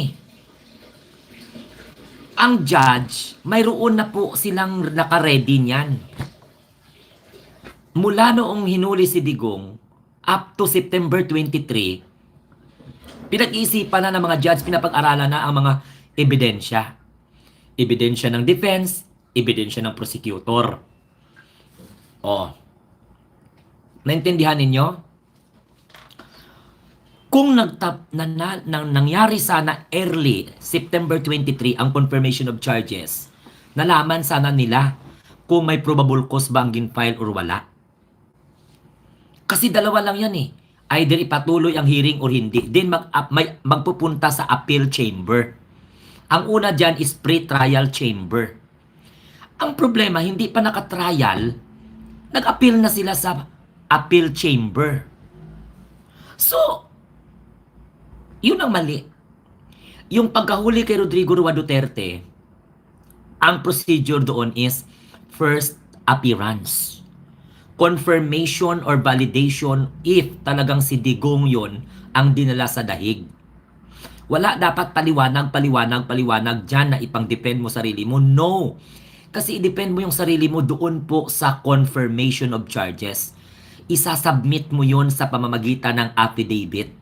Ang judge, mayroon na po silang naka-ready niyan. Mula noong hinuli si Digong, up to September 23, pinag-iisipan na ng mga judge, pinapag-aralan na ang mga ebidensya. Ebidensya ng defense, ebidensya ng prosecutor. Oh, naintindihan ninyo? Kung nangyari sana early September 23 ang confirmation of charges, nalaman sana nila kung may probable cause banging file or wala. Kasi dalawa lang yan eh. Either ipatuloy ang hearing or hindi. Then magpupunta sa appeal chamber. Ang una dyan is pre-trial chamber. Ang problema, hindi pa naka-trial, nag-appeal na sila sa appeal chamber. So, yun ang mali. Yung pagkahuli kay Rodrigo Roa Duterte, ang procedure doon is first appearance. Confirmation or validation if talagang si Digong yun ang dinala sa dahig. Wala dapat paliwanag dyan na ipang-depend mo sarili mo. No. Kasi i-depend mo yung sarili mo doon po sa confirmation of charges. Isasubmit mo yun sa pamamagitan ng affidavit.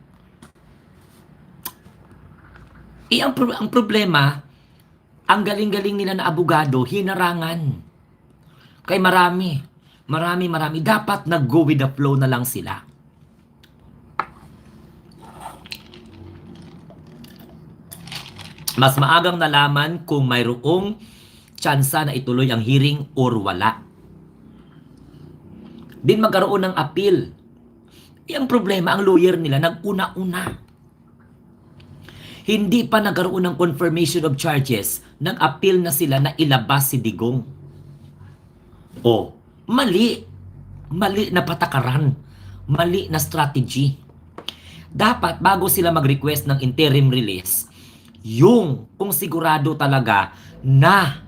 Ang problema, ang galing-galing nila na abogado, hinarangan. Kay marami. Dapat nag-go with the flow na lang sila. Mas maagang nalaman kung mayroong tsansa na ituloy ang hearing or wala. Din magkaroon ng appeal. Ang problema, ang lawyer nila nag-una-una. Hindi pa nagkaroon ng confirmation of charges, nag-appeal na sila na ilabas si Digong. Oh, mali. Mali na patakaran. Mali na strategy. Dapat bago sila mag-request ng interim release, yung kung sigurado talaga na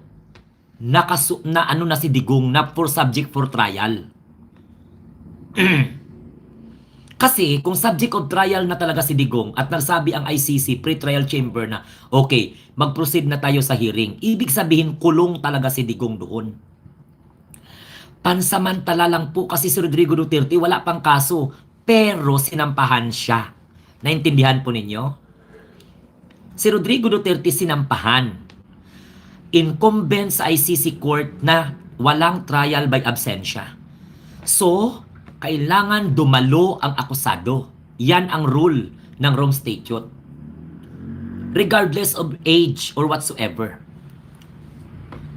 si Digong na for subject for trial. Kasi kung subject of trial na talaga si Digong at nagsabi ang ICC pre-trial chamber na okay, mag-proceed na tayo sa hearing, ibig sabihin kulong talaga si Digong doon. Pansamantala lang po kasi si Rodrigo Duterte wala pang kaso pero sinampahan siya. Naintindihan po ninyo? Si Rodrigo Duterte sinampahan. Incumbent sa ICC court na walang trial by absentia. So, kailangan dumalo ang akusado. Yan ang rule ng Rome Statute. Regardless of age or whatsoever.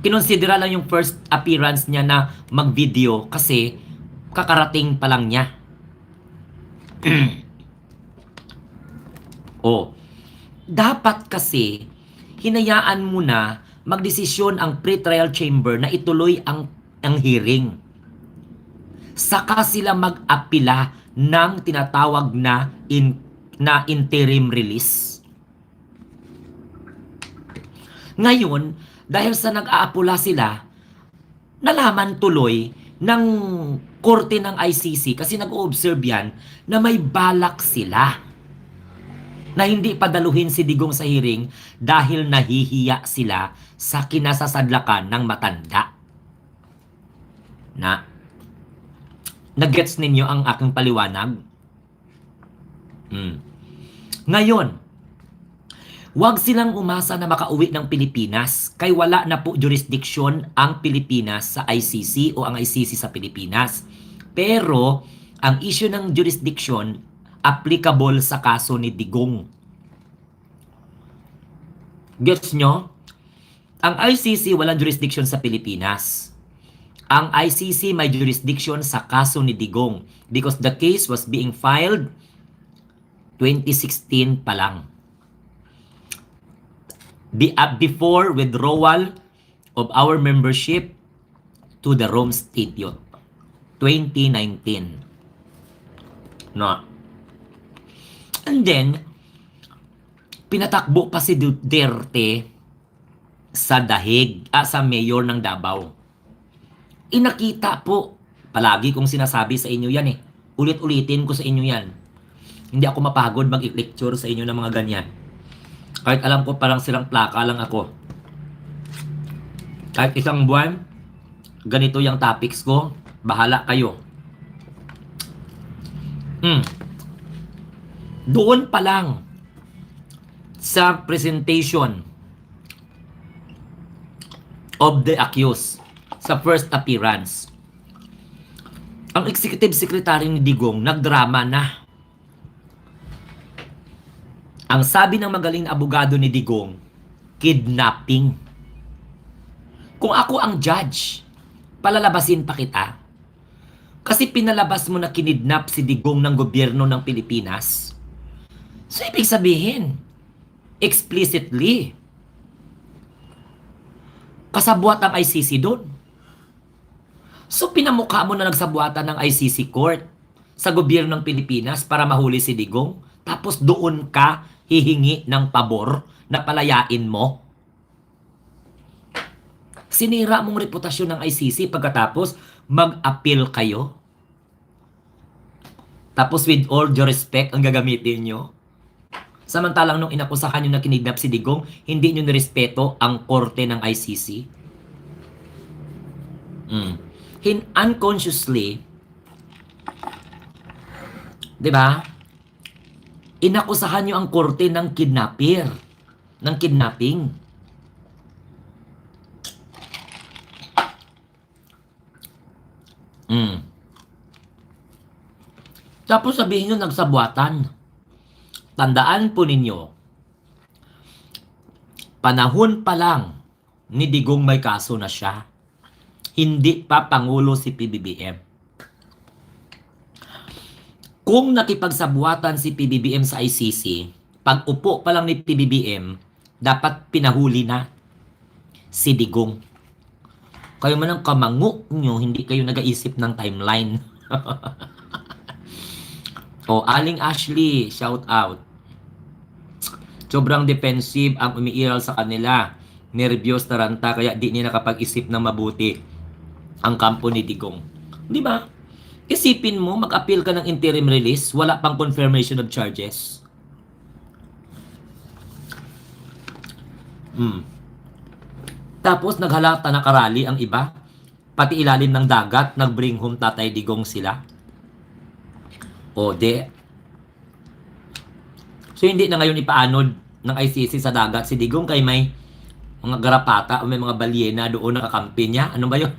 Kinonsidera lang yung first appearance niya na mag-video kasi kakarating pa lang niya. Oh, dapat kasi hinayaan mo na magdesisyon ang pre-trial chamber na ituloy ang hearing. Saka sila mag-apila ng tinatawag na interim release. Ngayon, dahil sa nag-aapula sila, nalaman tuloy ng korte ng ICC kasi nag-o-observe yan na may balak sila na hindi padaluhin si Digong sa hearing dahil nahihiya sila sa kinasasadlakan ng matanda. Nag-gets ninyo ang aking paliwanag? Ngayon, huwag silang umasa na makauwi ng Pilipinas kay wala na po jurisdiction ang Pilipinas sa ICC o ang ICC sa Pilipinas. Pero, ang issue ng jurisdiction applicable sa kaso ni Digong. Gets nyo? Ang ICC walang jurisdiction sa Pilipinas. Ang ICC may jurisdiction sa kaso ni Digong because the case was being filed 2016 pa lang. Before withdrawal of our membership to the Rome Statute 2019. No. And then, pinatakbo pa si Duterte sa dahig, sa mayor ng Davao. Inakita po, palagi kong sinasabi sa inyo yan eh. Ulit-ulitin ko sa inyo yan. Hindi ako mapagod mag-lecture sa inyo ng mga ganyan. Kahit alam ko parang silang plaka lang ako. Kahit isang buwan, ganito yung topics ko, bahala kayo. Doon pa lang sa presentation of the accused sa first appearance, Ang executive secretary ni Digong nagdrama na. Ang sabi ng magaling na abogado ni Digong, kidnapping. Kung ako ang judge, palalabasin pa kita. Kasi pinalabas mo na kinidnap si Digong ng gobyerno ng Pilipinas. So, ibig sabihin, explicitly, kasabwat ang ICC doon. So, pinamukha mo na nagsabuatan ng ICC court sa gobyerno ng Pilipinas para mahuli si Digong. Tapos doon ka hihingi ng pabor na palayain mo. Sinira mong reputasyon ng ICC pagkatapos mag-appeal kayo. Tapos with all due respect, ang gagamitin nyo. Samantalang nung inakusahan nyo na kinidnap si Digong, hindi nyo nirespeto ang korte ng ICC. Unconsciously, di ba? Inakusahan nyo ang korte ng kidnapper, ng kidnapping. Tapos sabihin nyo nagsabuatan. Tandaan po ninyo, panahon pa lang ni Digong may kaso na siya. Hindi pa Pangulo si PBBM. Kung nakipagsabuatan si PBBM sa ICC, pag upo pa lang ni PBBM, dapat pinahuli na si Digong. Kayo man ang kamangu nyo, hindi kayo nag-aisip ng timeline. O, Aling Ashley, shout out. Sobrang defensive ang umiiral sa kanila. Nervyos, taranta, kaya di nila nakapag-isip ng mabuti ang kampo ni Digong. Di ba? Isipin mo, mag-appeal ka ng interim release, wala pang confirmation of charges. Tapos naghalata na karali ang iba. Pati ilalim ng dagat, nag-bring home Tatay Digong sila. O, So, hindi na ngayon ipaanod ng ICC sa dagat si Digong kay may mga garapata o may mga balyena doon nakakampi niya. Ano ba yun?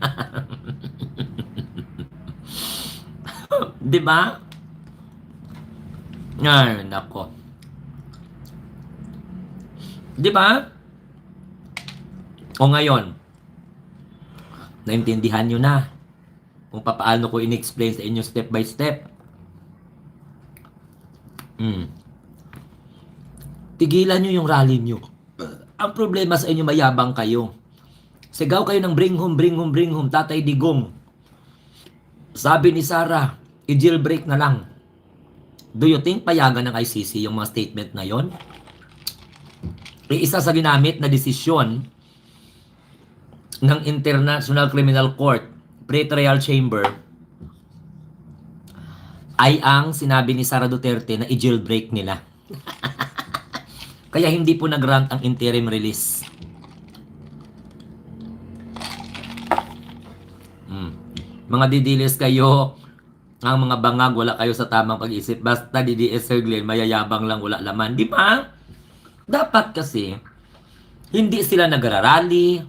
Di ba? Ay, nako. Di ba? O ngayon, naintindihan nyo na kung paano ko in-explain sa inyo step by step. Tigilan nyo yung rally nyo. Ang problema sa inyo, mayabang kayo. Sigaw kayo ng bring home, bring home, bring home, Tatay Digong. Sabi ni Sarah, i-jailbreak na lang. Do you think payagan ng ICC yung mga statement na yon? Isa sa ginamit na desisyon ng International Criminal Court, Pre-Trial Chamber, ay ang sinabi ni Sara Duterte na i-jailbreak nila. Kaya hindi po nag-grant ang interim release. Mga didilis kayo, ang mga bangag, wala kayo sa tamang pag-isip. Basta DDS Sir Glenn, mayayabang lang, wala laman. Di ba? Dapat kasi, hindi sila nagrarally,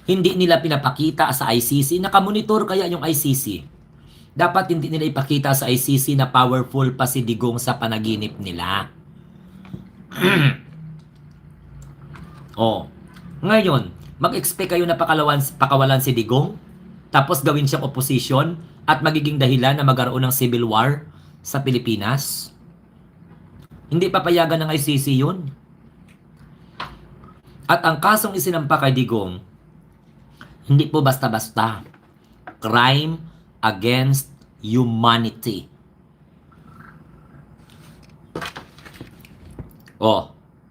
hindi nila pinapakita sa ICC, nakamonitor kaya yung ICC. Dapat hindi nila ipakita sa ICC na powerful pa si Digong sa panaginip nila. Ngayon, mag-expect kayo na pakawalan si Digong, tapos gawin siyang opposition, at magiging dahilan na magkaroon ng civil war sa Pilipinas? Hindi papayagan ng ICC yun. At ang kasong isinampa kay Digong, hindi po basta-basta. Crime against humanity.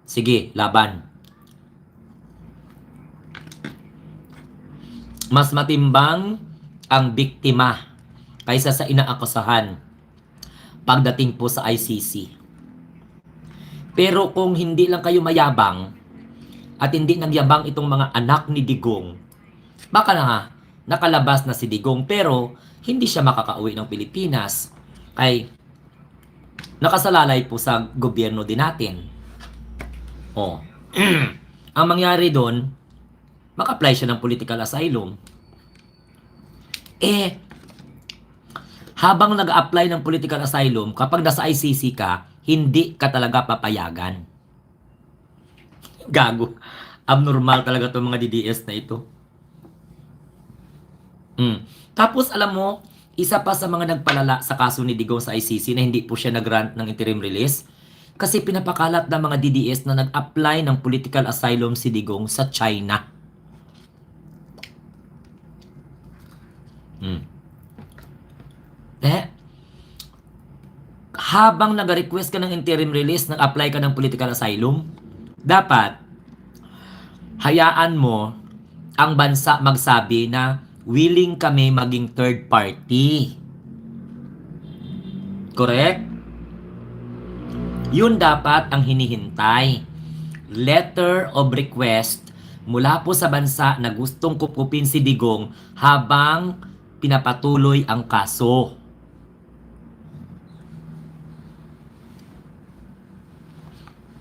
Sige, laban. Mas matimbang ang biktima kaysa sa inaakusahan pagdating po sa ICC. Pero kung hindi lang kayo mayabang at hindi nagyabang itong mga anak ni Digong, baka na nakalabas na si Digong pero hindi siya makakauwi ng Pilipinas kay nakasalalay po sa gobyerno din natin. Ang mangyari doon, mag-apply siya ng political asylum. Habang nag-apply ng political asylum, kapag nasa ICC ka, hindi ka talaga papayagan. Gago. Abnormal talaga itong mga DDS na ito. Tapos alam mo, isa pa sa mga nagpalala sa kaso ni Digong sa ICC na hindi po siya nag-grant ng interim release kasi pinapakalat ng mga DDS na nag-apply ng political asylum si Digong sa China. Habang nag-request ka ng interim release, nag-apply ka ng political asylum, dapat hayaan mo ang bansa magsabi na willing kami maging third party. Correct? Yun dapat ang hinihintay. Letter of request mula po sa bansa na gustong kupkupin si Digong habang pinapatuloy ang kaso.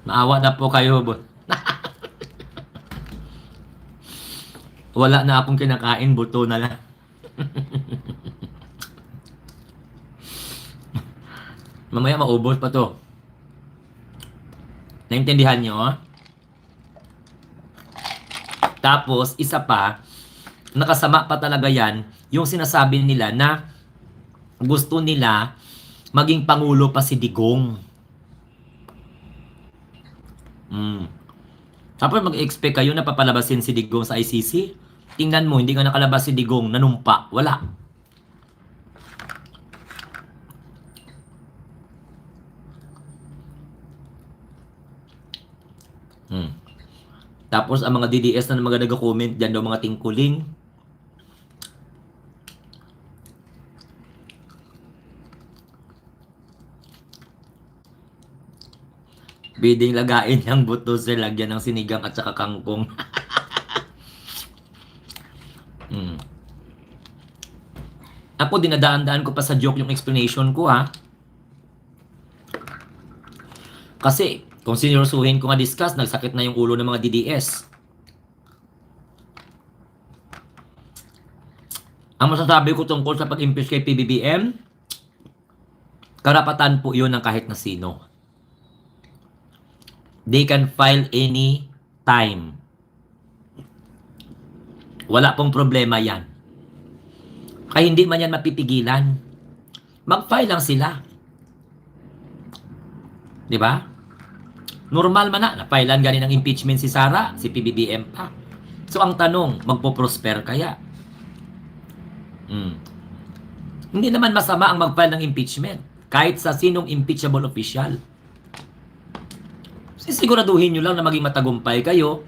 Maawa na po kayo. Wala na akong kinakain, buto na lang. Mamaya maubos pa to. Naintindihan nyo? Tapos, isa pa, nakasama pa talaga yan, yung sinasabi nila na gusto nila maging pangulo pa si Digong. Tapos mag-expect kayo na papalabasin si Digong sa ICC? Tingnan mo, hindi ka nakalabas si Digong, nanumpa. Wala. Tapos ang mga DDS na mga nag-comment dyan daw mga tingkuling. Pwedeng lagain yung buto sa lagyan ng sinigang at saka kangkong. Ako, dinadaan-daan ko pa sa joke yung explanation ko, ha. Kasi, kung sinersuhin ko nga discuss, nagsakit na yung ulo ng mga DDS. Ang masasabi ko tungkol sa pag-impeach kay PBBM, karapatan po yun ng kahit na sino. They can file any time. Wala pong problema yan. Kaya hindi man yan mapipigilan. Mag-file lang sila. Di ba? Normal man na. Na-filean ganin ng impeachment si Sara, si PBBM pa. So ang tanong, magpo-prosper kaya? Hindi naman masama ang mag-file ng impeachment. Kahit sa sinong impeachable official. Sisiguraduhin nyo lang na maging matagumpay kayo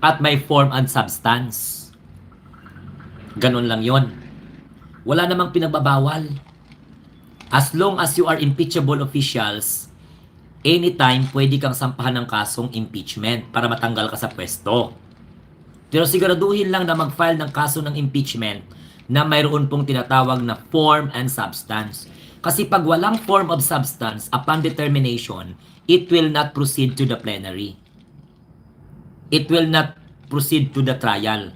at may form and substance. Ganon lang yon. Wala namang pinagbabawal. As long as you are impeachable officials, anytime pwede kang sampahan ng kasong impeachment para matanggal ka sa pwesto. Pero siguraduhin lang na mag-file ng kaso ng impeachment na mayroon pong tinatawag na form and substance. Kasi pag walang form of substance upon determination, it will not proceed to the plenary. It will not proceed to the trial.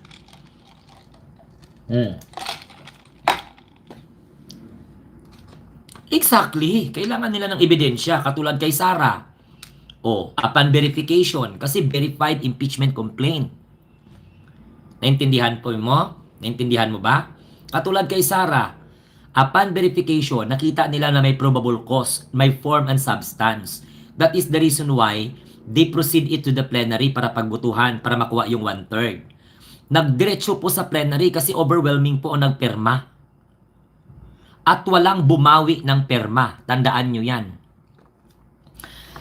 Exactly. Kailangan nila ng ebidensya, katulad kay Sara. Upon verification, kasi verified impeachment complaint. Naintindihan po mo? Naintindihan mo ba? Katulad kay Sara, upon verification, nakita nila na may probable cause, may form and substance. That is the reason why they proceed it to the plenary para pagbutuhan, para makuha yung 1/3. Nagdiretso po sa plenary kasi overwhelming po ang nagperma. At walang bumawi ng perma. Tandaan nyo yan.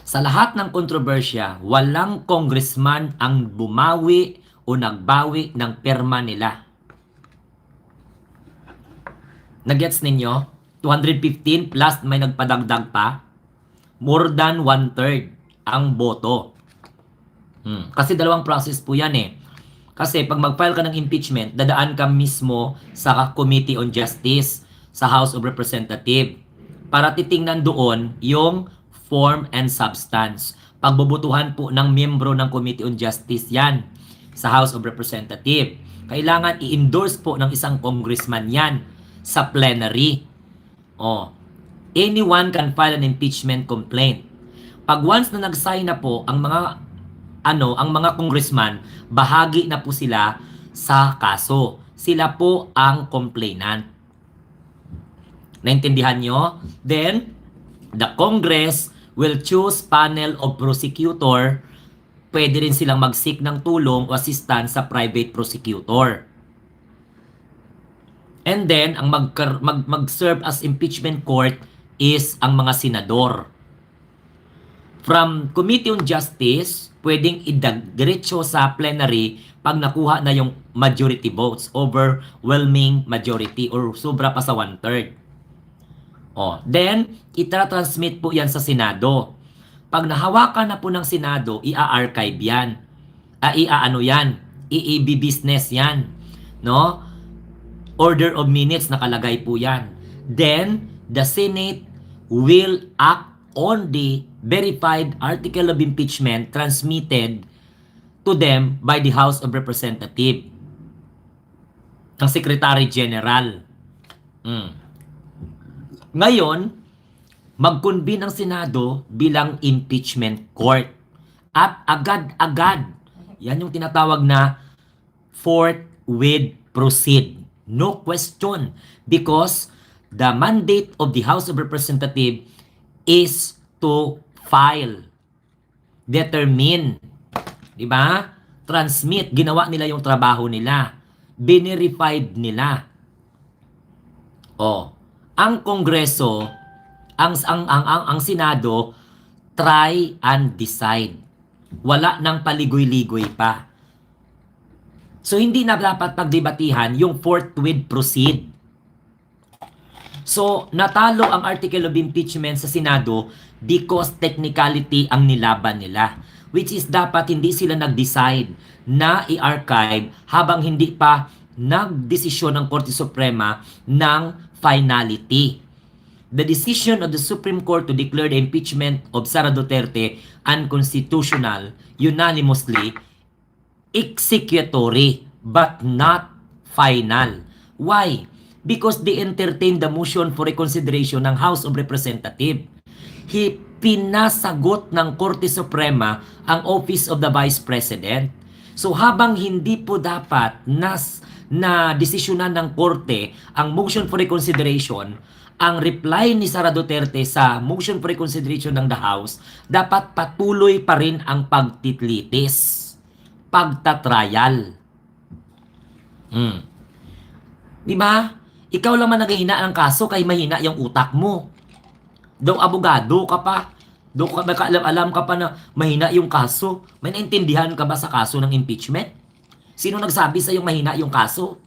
Sa lahat ng kontrobersya, walang congressman ang bumawi o nagbawi ng perma nila. Nagets ninyo? 215 plus may nagpadagdag pa. More than 1/3 ang boto. Kasi dalawang process po yan eh. Kasi pag mag-file ka ng impeachment, dadaan ka mismo sa Committee on Justice, sa House of Representatives, para titingnan doon yung form and substance. Pagbubutuhan po ng miyembro ng Committee on Justice yan sa House of Representatives. Kailangan i-endorse po ng isang congressman yan sa plenary. Oh, anyone can file an impeachment complaint. Pag once na nag-sign na po ang mga ang mga congressman, bahagi na po sila sa kaso. Sila po ang complainant. Naintindihan nyo? Then, the Congress will choose panel of prosecutor. Pwede rin silang mag-seek ng tulong o assistance sa private prosecutor. And then, ang mag-serve as impeachment court is ang mga senador. From Committee on Justice, pwedeng idagdiretso sa plenary pag nakuha na yung majority votes, overwhelming majority or sobra pa sa 1/3. Then, itra-transmit po yan sa Senado. Pag nahawakan na po ng Senado, i-archive yan. I-business yan. No? Order of minutes nakalagay po yan. Then, the Senate will act on the verified article of impeachment transmitted to them by the House of Representatives. Ang Secretary General. Ngayon, mag-convene ang Senado bilang impeachment court. At agad-agad, yan yung tinatawag na forthwith proceed. No question. Because the mandate of the House of Representatives is to file, determine, di ba? Transmit, ginawa nila yung trabaho nila. Binerified nila. Ang Kongreso, ang Senado, try and decide. Wala nang paligoy-ligoy pa. So, hindi na dapat pagdebatihan yung forthwith proceed. So, natalo ang article of impeachment sa Senado because technicality ang nilaban nila. Which is dapat hindi sila nag-decide na i-archive habang hindi pa nagdesisyon ng Korte Suprema ng finality. The decision of the Supreme Court to declare the impeachment of Sara Duterte unconstitutional unanimously executory but not final. Why? Because they entertained the motion for reconsideration ng House of Representatives. Pinasagot ng Korte Suprema ang Office of the Vice President. So habang hindi po dapat na desisyonan ng Korte ang motion for reconsideration, ang reply ni Sara Duterte sa motion for reconsideration ng the House, dapat patuloy pa rin ang pagtitlitis, pagtatrial. Di ba? Ikaw lang man naghihina ng kaso kay mahina yung utak mo. Daw abogado ka pa. Daw ka alam ka pa na mahina yung kaso. May naintindihan ka ba sa kaso ng impeachment? Sino nagsabi sa yung mahina yung kaso?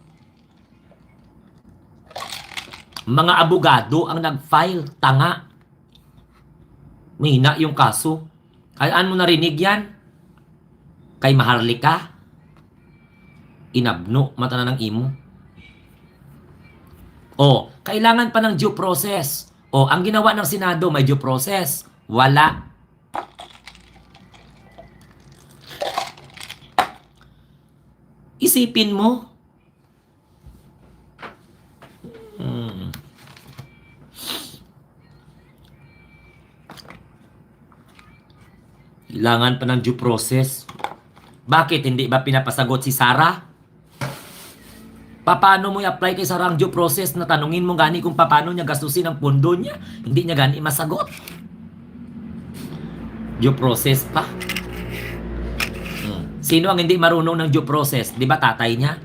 Mga abogado ang nag-file, tanga. Mahina yung kaso. Ano narinig yan? Kay Maharlika? Inabno, mata na ng imo. Kailangan pa ng due process. Ang ginawa ng Senado, may due process. Wala. Isipin mo. Kailangan pa ng due process. Bakit hindi ba pinapasagot si Sara? Paano mo i-apply kay Sara ang due process na tanungin mo gani kung paano niya gastusin ang pondo niya? Hindi niya gani masagot. Due process pa. Sino ang hindi marunong ng due process? Di ba tatay niya?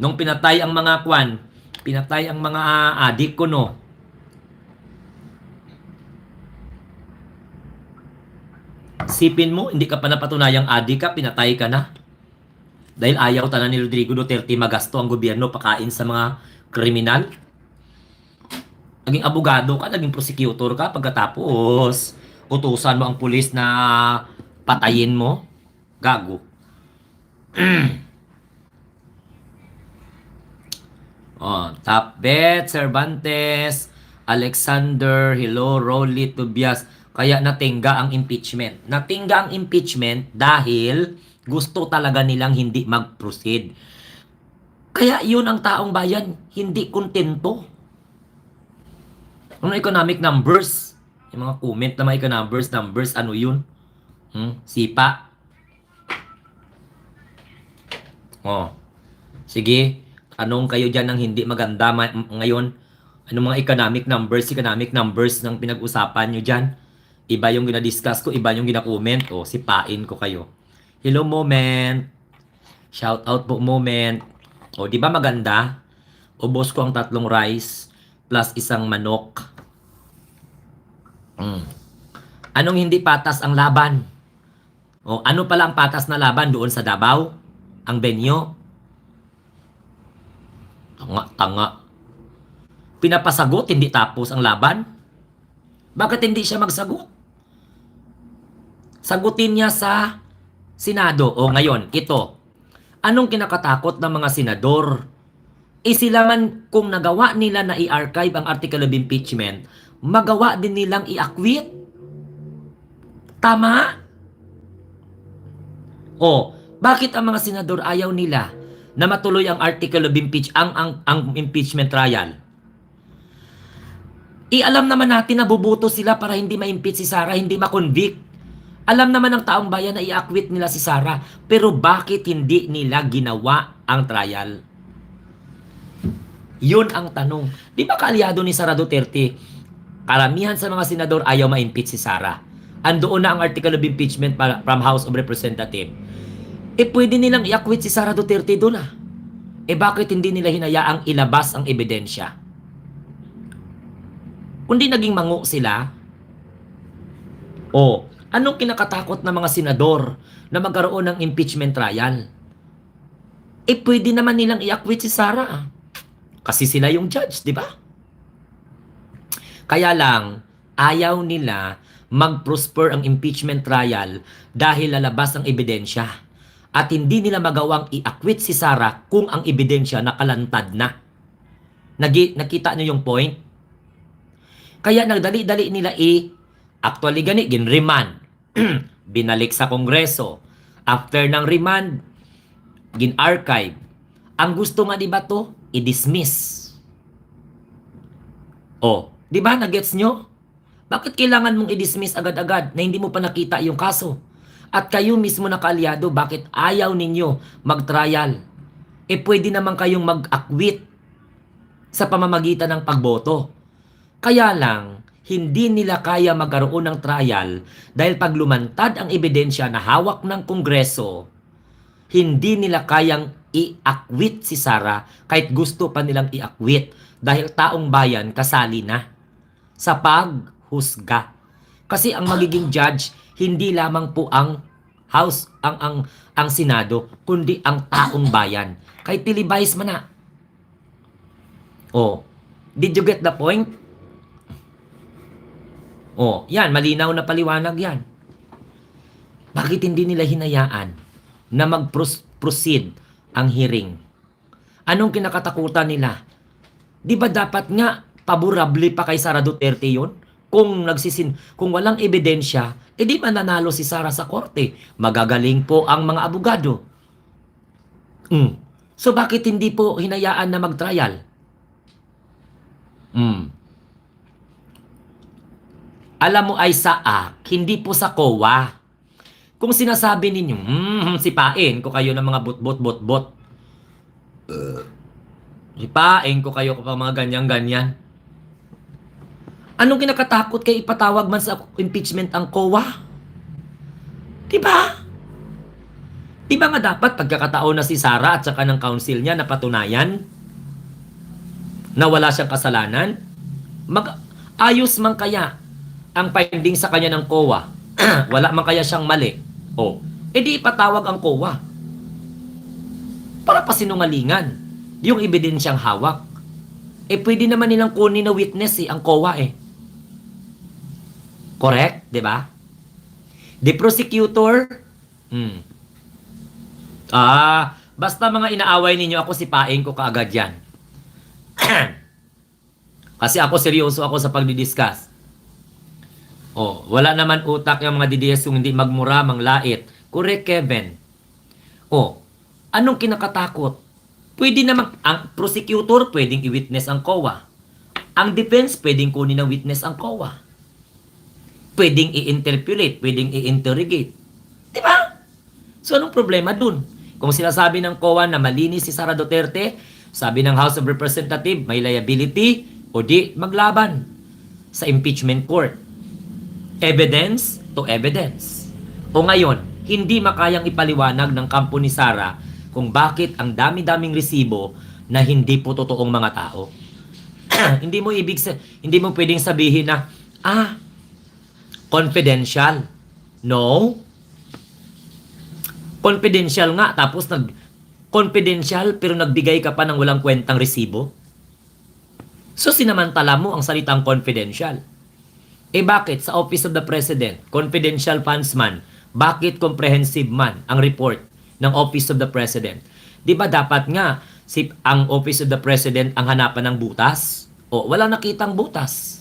Nung pinatay ang mga pinatay ang mga adik ko, no? Sipin mo, hindi ka pa napatunayang adik ka, pinatay ka na. Dahil ayaw tanan ni Rodrigo Duterte magasto ang gobyerno pakain sa mga kriminal. Naging abogado ka, naging prosecutor ka, pagkatapos utusan mo ang pulis na patayin mo. Gago. Top bet, Cervantes, Alexander, hello, Rolly, Tobias. Kaya natingga ang impeachment. Natingga ang impeachment dahil gusto talaga nilang hindi mag-proceed. Kaya yun ang taong bayan, hindi kontento. Ano economic numbers? Yung mga comment na mga numbers, ano yun? Sipa. Oh, sige. Anong kayo dyan ng hindi maganda ngayon? Anong mga economic numbers ng pinag-usapan nyo dyan? Iba yung ginadiscuss ko, iba yung gina-comment. O, sipain ko kayo. Hello, Moment. Shout out po, Moment. O, di ba maganda? Ubos ko ang 3 rice plus isang manok. Anong hindi patas ang laban? O, ano pala ang patas na laban doon sa Davao? Ang Benyo? Tanga. Pinapasagot, hindi tapos ang laban? Bakit hindi siya magsagot? Sagutin niya sa Senado. O ngayon, ito. Anong kinakatakot ng mga senador? Sila man kung nagawa nila na i-archive ang article of impeachment, magawa din nilang i-acquit. Tama? O, bakit ang mga senador ayaw nila na matuloy ang article of ang impeachment trial? Alam naman natin na bubuto sila para hindi ma-impeach si Sara, hindi ma-convict. Alam naman ng taong bayan na i-acquit nila si Sara. Pero bakit hindi nila ginawa ang trial? Yun ang tanong. Di ba kaalyado ni Sara Duterte? Karamihan sa mga senador ayaw ma-impeach si Sara. Andoon na ang article of impeachment from House of Representatives. Pwede nilang i-acquit si Sara Duterte doon ah. Bakit hindi nila hinayaang ilabas ang ebidensya? Kundi naging mangu sila. O, anong kinakatakot ng mga senador na magkaroon ng impeachment trial? Pwede naman nilang i-acquit si Sara ah. Kasi sila yung judge, di ba? Kaya lang, ayaw nila mag-prosper ang impeachment trial dahil lalabas ang ebidensya. At hindi nila magawang i-acquit si Sara kung ang ebidensya nakalantad na. Nakita niyo yung point? Kaya nagdali-dali nila actually gani, gin-remand. Binalik sa Kongreso. After ng remand, gin-archive. Ang gusto nga di ba to? I-dismiss. O, di ba na-gets nyo? Bakit kailangan mong i-dismiss agad-agad na hindi mo pa nakita yung kaso? At kayo mismo na kaalyado, bakit ayaw ninyo mag-trial? Pwede naman kayong mag-acquit sa pamamagitan ng pagboto. Kaya lang, hindi nila kaya magkaroon ng trial dahil pag lumantad ang ebidensya na hawak ng Kongreso, hindi nila kayang i-acquit si Sara kahit gusto pa nilang i-acquit dahil taong bayan kasali na sa paghusga. Kasi ang magiging judge, hindi lamang po ang House, ang Senado, kundi ang taong bayan. Kahit televised man na. Oh, did you get the point? Oh, yan, malinaw na paliwanag yan. Bakit hindi nila hinayaan na mag-proceed ang hearing? Anong kinakatakutan nila? Di ba dapat nga paborable pa kay Sara Duterte yun? Kung walang ebidensya, di mananalo si Sara sa korte. Magagaling po ang mga abogado. So bakit hindi po hinayaan na mag-trial? Alam mo, Isaac, hindi po sa COA. Kung sinasabi ninyo, sipain ko kayo ng mga bot. Sipain ko kayo ng mga ganyan-ganyan. Anong kinakatakot kay ipatawag man sa impeachment ang COA? Diba? Diba nga dapat pagkakataon na si Sara at saka ng council niya na patunayan na wala siyang kasalanan? Ayos man kaya ang finding sa kanya ng COA? Wala man kaya siyang mali? Di ipatawag ang COA. Para pasinungalingan yung ebidensyang hawak. Pwede naman nilang kunin na witness ang COA Correct? Diba? The prosecutor, basta mga inaaway ninyo, ako sipain ko kaagad yan. Kasi ako seryoso ako sa pagdidiscuss. Wala naman utak yung mga DDS kung hindi magmura, manglait. Correct, Kevin. Anong kinakatakot? Pwede naman, ang prosecutor pwedeng i-witness ang COA. Ang defense pwedeng kunin ng witness ang COA. Pwedeng i-interpolate, pwedeng i-interrogate. Di ba? So anong problema dun? Kung sinasabi ng COA na malinis si Sara Duterte, sabi ng House of Representatives may liability, o di maglaban sa impeachment court. Evidence to evidence. O ngayon, hindi makayang ipaliwanag ng kampo ni Sara kung bakit ang dami-daming resibo na hindi po totoong mga tao. Hindi mo pwedeng sabihin na confidential. No. Confidential nga tapos confidential pero nagbigay ka pa ng walang kwentang resibo. So sinamantala mo ang salitang confidential. Bakit sa Office of the President, confidential funds man, bakit comprehensive man ang report ng Office of the President? Di ba dapat nga ang Office of the President ang hanapan ng butas? O wala nakitang butas.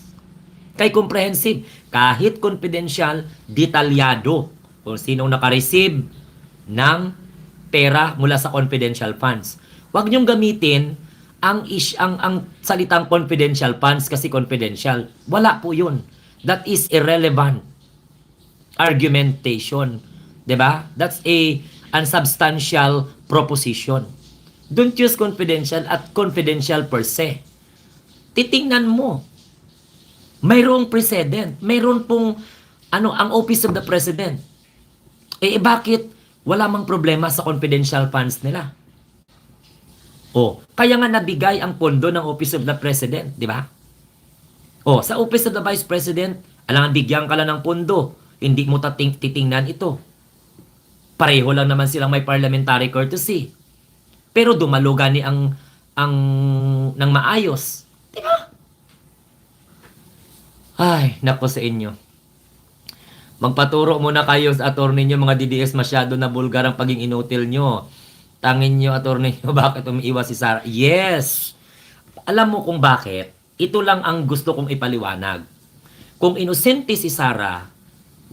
Kay comprehensive, kahit confidential, detalyado kung sinong nakareceive ng pera mula sa confidential funds. Huwag niyong gamitin ang salitang confidential funds kasi confidential. Wala po yun. That is irrelevant argumentation. 'Di ba? That's a unsubstantial proposition. Don't use confidential at confidential per se. Titingnan mo. Mayroong precedent. Mayroon pong ang Office of the President. Bakit wala mang problema sa confidential funds nila? Kaya nga nabigay ang pondo ng Office of the President, di ba? Sa Office of the Vice President, alangan bigyan ka lang ng pondo. Hindi mo titingnan ito. Pareho lang naman silang may parliamentary courtesy. Pero dumalo gani ang ng maayos. Di ba? Ay, nako sa inyo. Magpaturo muna kayo sa attorney nyo, mga DDS, masyado na bulgar ang paging inutil nyo. Tangin nyo, attorney nyo, bakit umiiwas si Sara? Yes! Alam mo kung bakit? Ito lang ang gusto kong ipaliwanag. Kung inosente si Sara,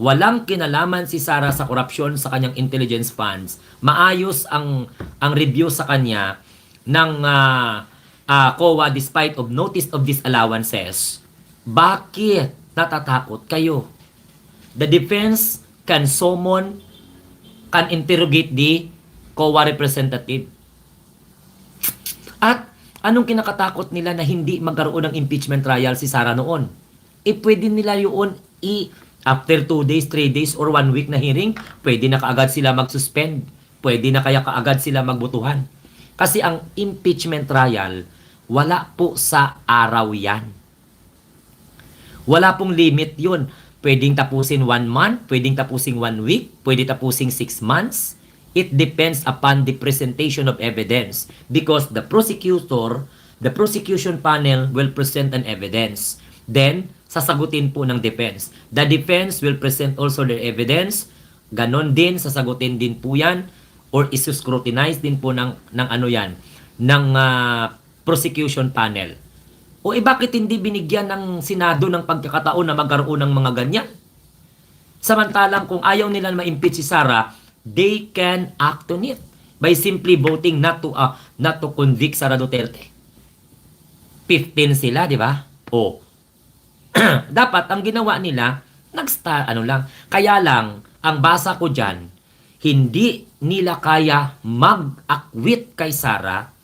walang kinalaman si Sara sa korupsyon sa kanyang intelligence funds, maayos ang review sa kanya ng COA despite of notice of disallowances, bakit natatakot kayo? The defense can summon, can interrogate the COA representative. At anong kinakatakot nila na hindi magkaroon ng impeachment trial si Sara noon? Pwede nila yun after 2 days, 3 days, or 1 week na hearing, pwede na kaagad sila mag-suspend. Pwede na kaya kaagad sila magbutuhan. Kasi ang impeachment trial, wala po sa araw yan. Wala pong limit yun. Pwedeng tapusin 1 month, pwedeng tapusin 1 week, pwede tapusin 6 months. It depends upon the presentation of evidence. Because the prosecution panel will present an evidence. Then, sasagutin po ng defense. The defense will present also their evidence. Ganon din, sasagutin din po yan. Or isuscrutinize din po ng prosecution panel. Bakit hindi binigyan ng Senado ng pagkakataon na magkaroon ng mga ganyan? Samantalang kung ayaw nila na ma-impeach si Sara, they can act on it by simply voting not to convict Sara Duterte. 15 sila, di ba? Dapat ang ginawa nila, Kaya lang, ang basa ko dyan, hindi nila kaya mag-acquit kay Sara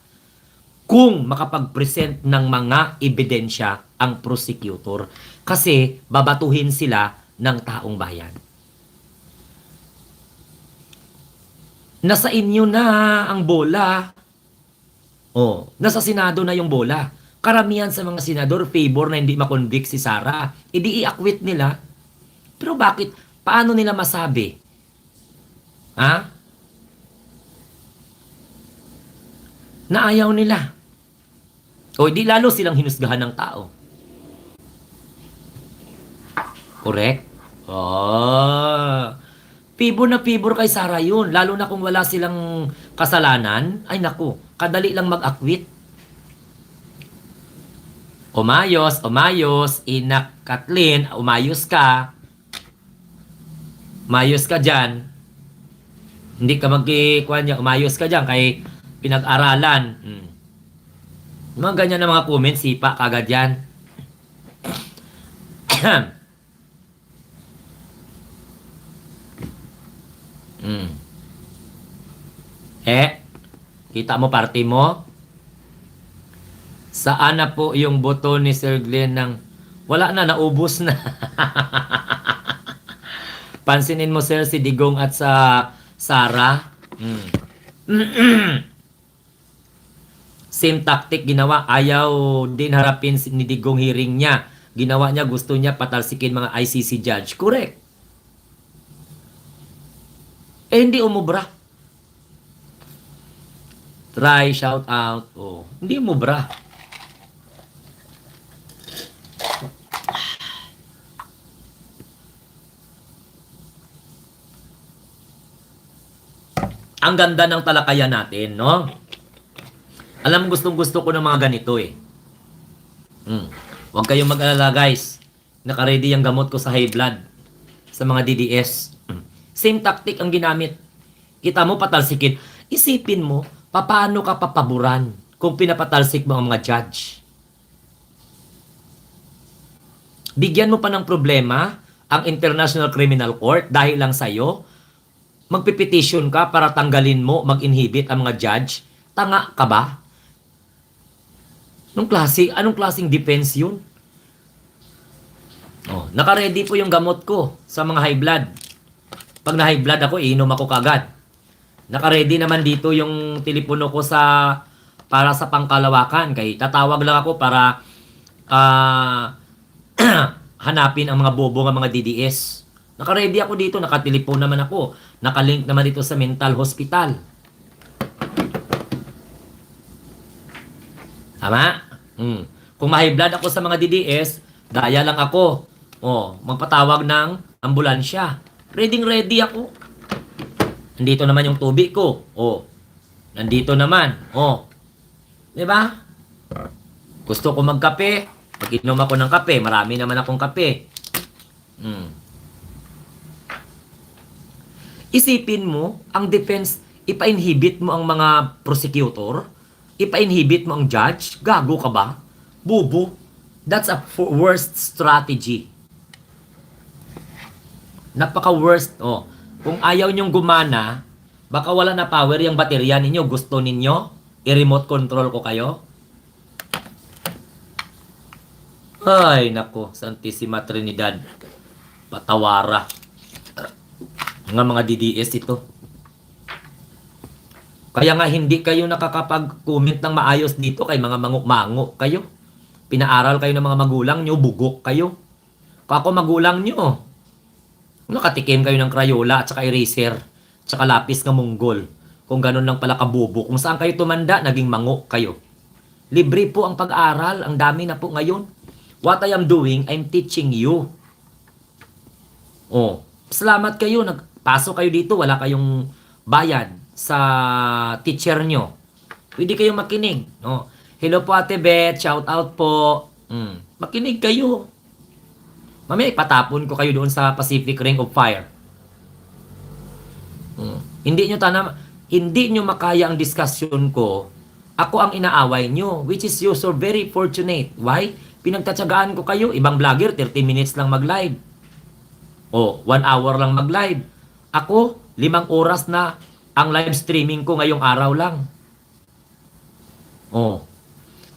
kung makapag-present ng mga ebidensya ang prosecutor. Kasi babatuhin sila ng taong bayan. Nasa inyo na ang bola. Nasa Senado na yung bola. Karamihan sa mga senador favor na hindi makonvict si Sara. I-acquit nila. Pero bakit? Paano nila masabi? Na ayaw nila. Di lalo silang hinusgahan ng tao. Correct? Favor na favor kay Sara yun. Lalo na kung wala silang kasalanan. Ay naku, kadali lang mag-acquit. Umayos, Inak Kathleen, umayos ka. Umayos ka dyan. Hindi ka umayos ka dyan kay pinag-aralan. Mga ganyan na mga comments, sipa kagad yan. Kita mo party mo? Saan na po yung boto ni Sir Glenn ng wala na, naubos na. Pansinin mo sir si Digong at sa Sara. Same tactic ginawa. Ayaw din harapin ni Digong hearing niya. Ginawa niya, gusto niya patalsikin mga ICC judge. Correct. Hindi umubra. Try, shout out. Hindi umubra. Ang ganda ng talakayan natin, no? Alam mo, gustong-gusto ko ng mga ganito eh. Huwag kayong mag-alala guys. Naka-ready yung gamot ko sa high blood. Sa mga DDS. Same tactic ang ginamit. Kita mo patalsikin. Isipin mo, paano ka papaboran kung pinapatalsik mo ang mga judge? Bigyan mo pa ng problema ang International Criminal Court dahil lang sa'yo. Magpipetition ka para tanggalin mo, mag-inhibit ang mga judge. Tanga ka ba? Anong klaseng defense yun? Naka-ready po yung gamot ko sa mga high blood. Pag na high blood ako, iinom ako kagad. Naka-ready naman dito yung telepono ko para sa pangkalawakan. Kaya tatawag lang ako para hanapin ang mga bobo ng mga DDS. Naka-ready ako dito, nakatelepon naman ako. Nakalink naman dito sa mental hospital. Tama? Kung ma-high blood ako sa mga DDS, daya lang ako. Magpatawag ng ambulansya. Ready ako. Nandito naman yung tubig ko. Nandito naman. Diba? Gusto ko magkape. Pag-inom ako ng kape, marami naman akong kape. Isipin mo, ang defense, ipa-inhibit mo ang mga prosecutor, ipa-inhibit mo ang judge, gago ka ba? Bubo. That's a worst strategy. Napaka-worst. Kung ayaw nyong gumana, baka wala na power yung baterya ninyo. Gusto ninyo, i-remote control ko kayo? Ay, nako, Santissima Trinidad. Patawara. Mga DDS ito. Kaya nga hindi kayo nakakapag-comment ng maayos dito kay mga manguk-mango kayo. Pinaaral kayo ng mga magulang nyo, bugok kayo. Kako magulang nyo. Nakatikim kayo ng Crayola at saka eraser, at saka lapis ng Monggol. Kung ganun lang pala kabubo. Kung saan kayo tumanda, naging manguk kayo. Libre po ang pag-aral. Ang dami na po ngayon. What I am doing, I'm teaching you. Salamat kayo. Nagpasok kayo dito. Wala kayong bayad sa teacher nyo. Pwede kayong makinig. Hello po Ate Beth. Shout out po. Makinig kayo. Mamaya ipatapon ko kayo doon sa Pacific Ring of Fire. Hindi nyo makaya ang discussion ko. Ako ang inaaway nyo, which is you so very fortunate. Why? Pinagtatsagaan ko kayo. Ibang vlogger, 30 minutes lang mag-live. 1 hour lang mag-live. Ako, 5 oras na ang live streaming ko ngayong araw lang.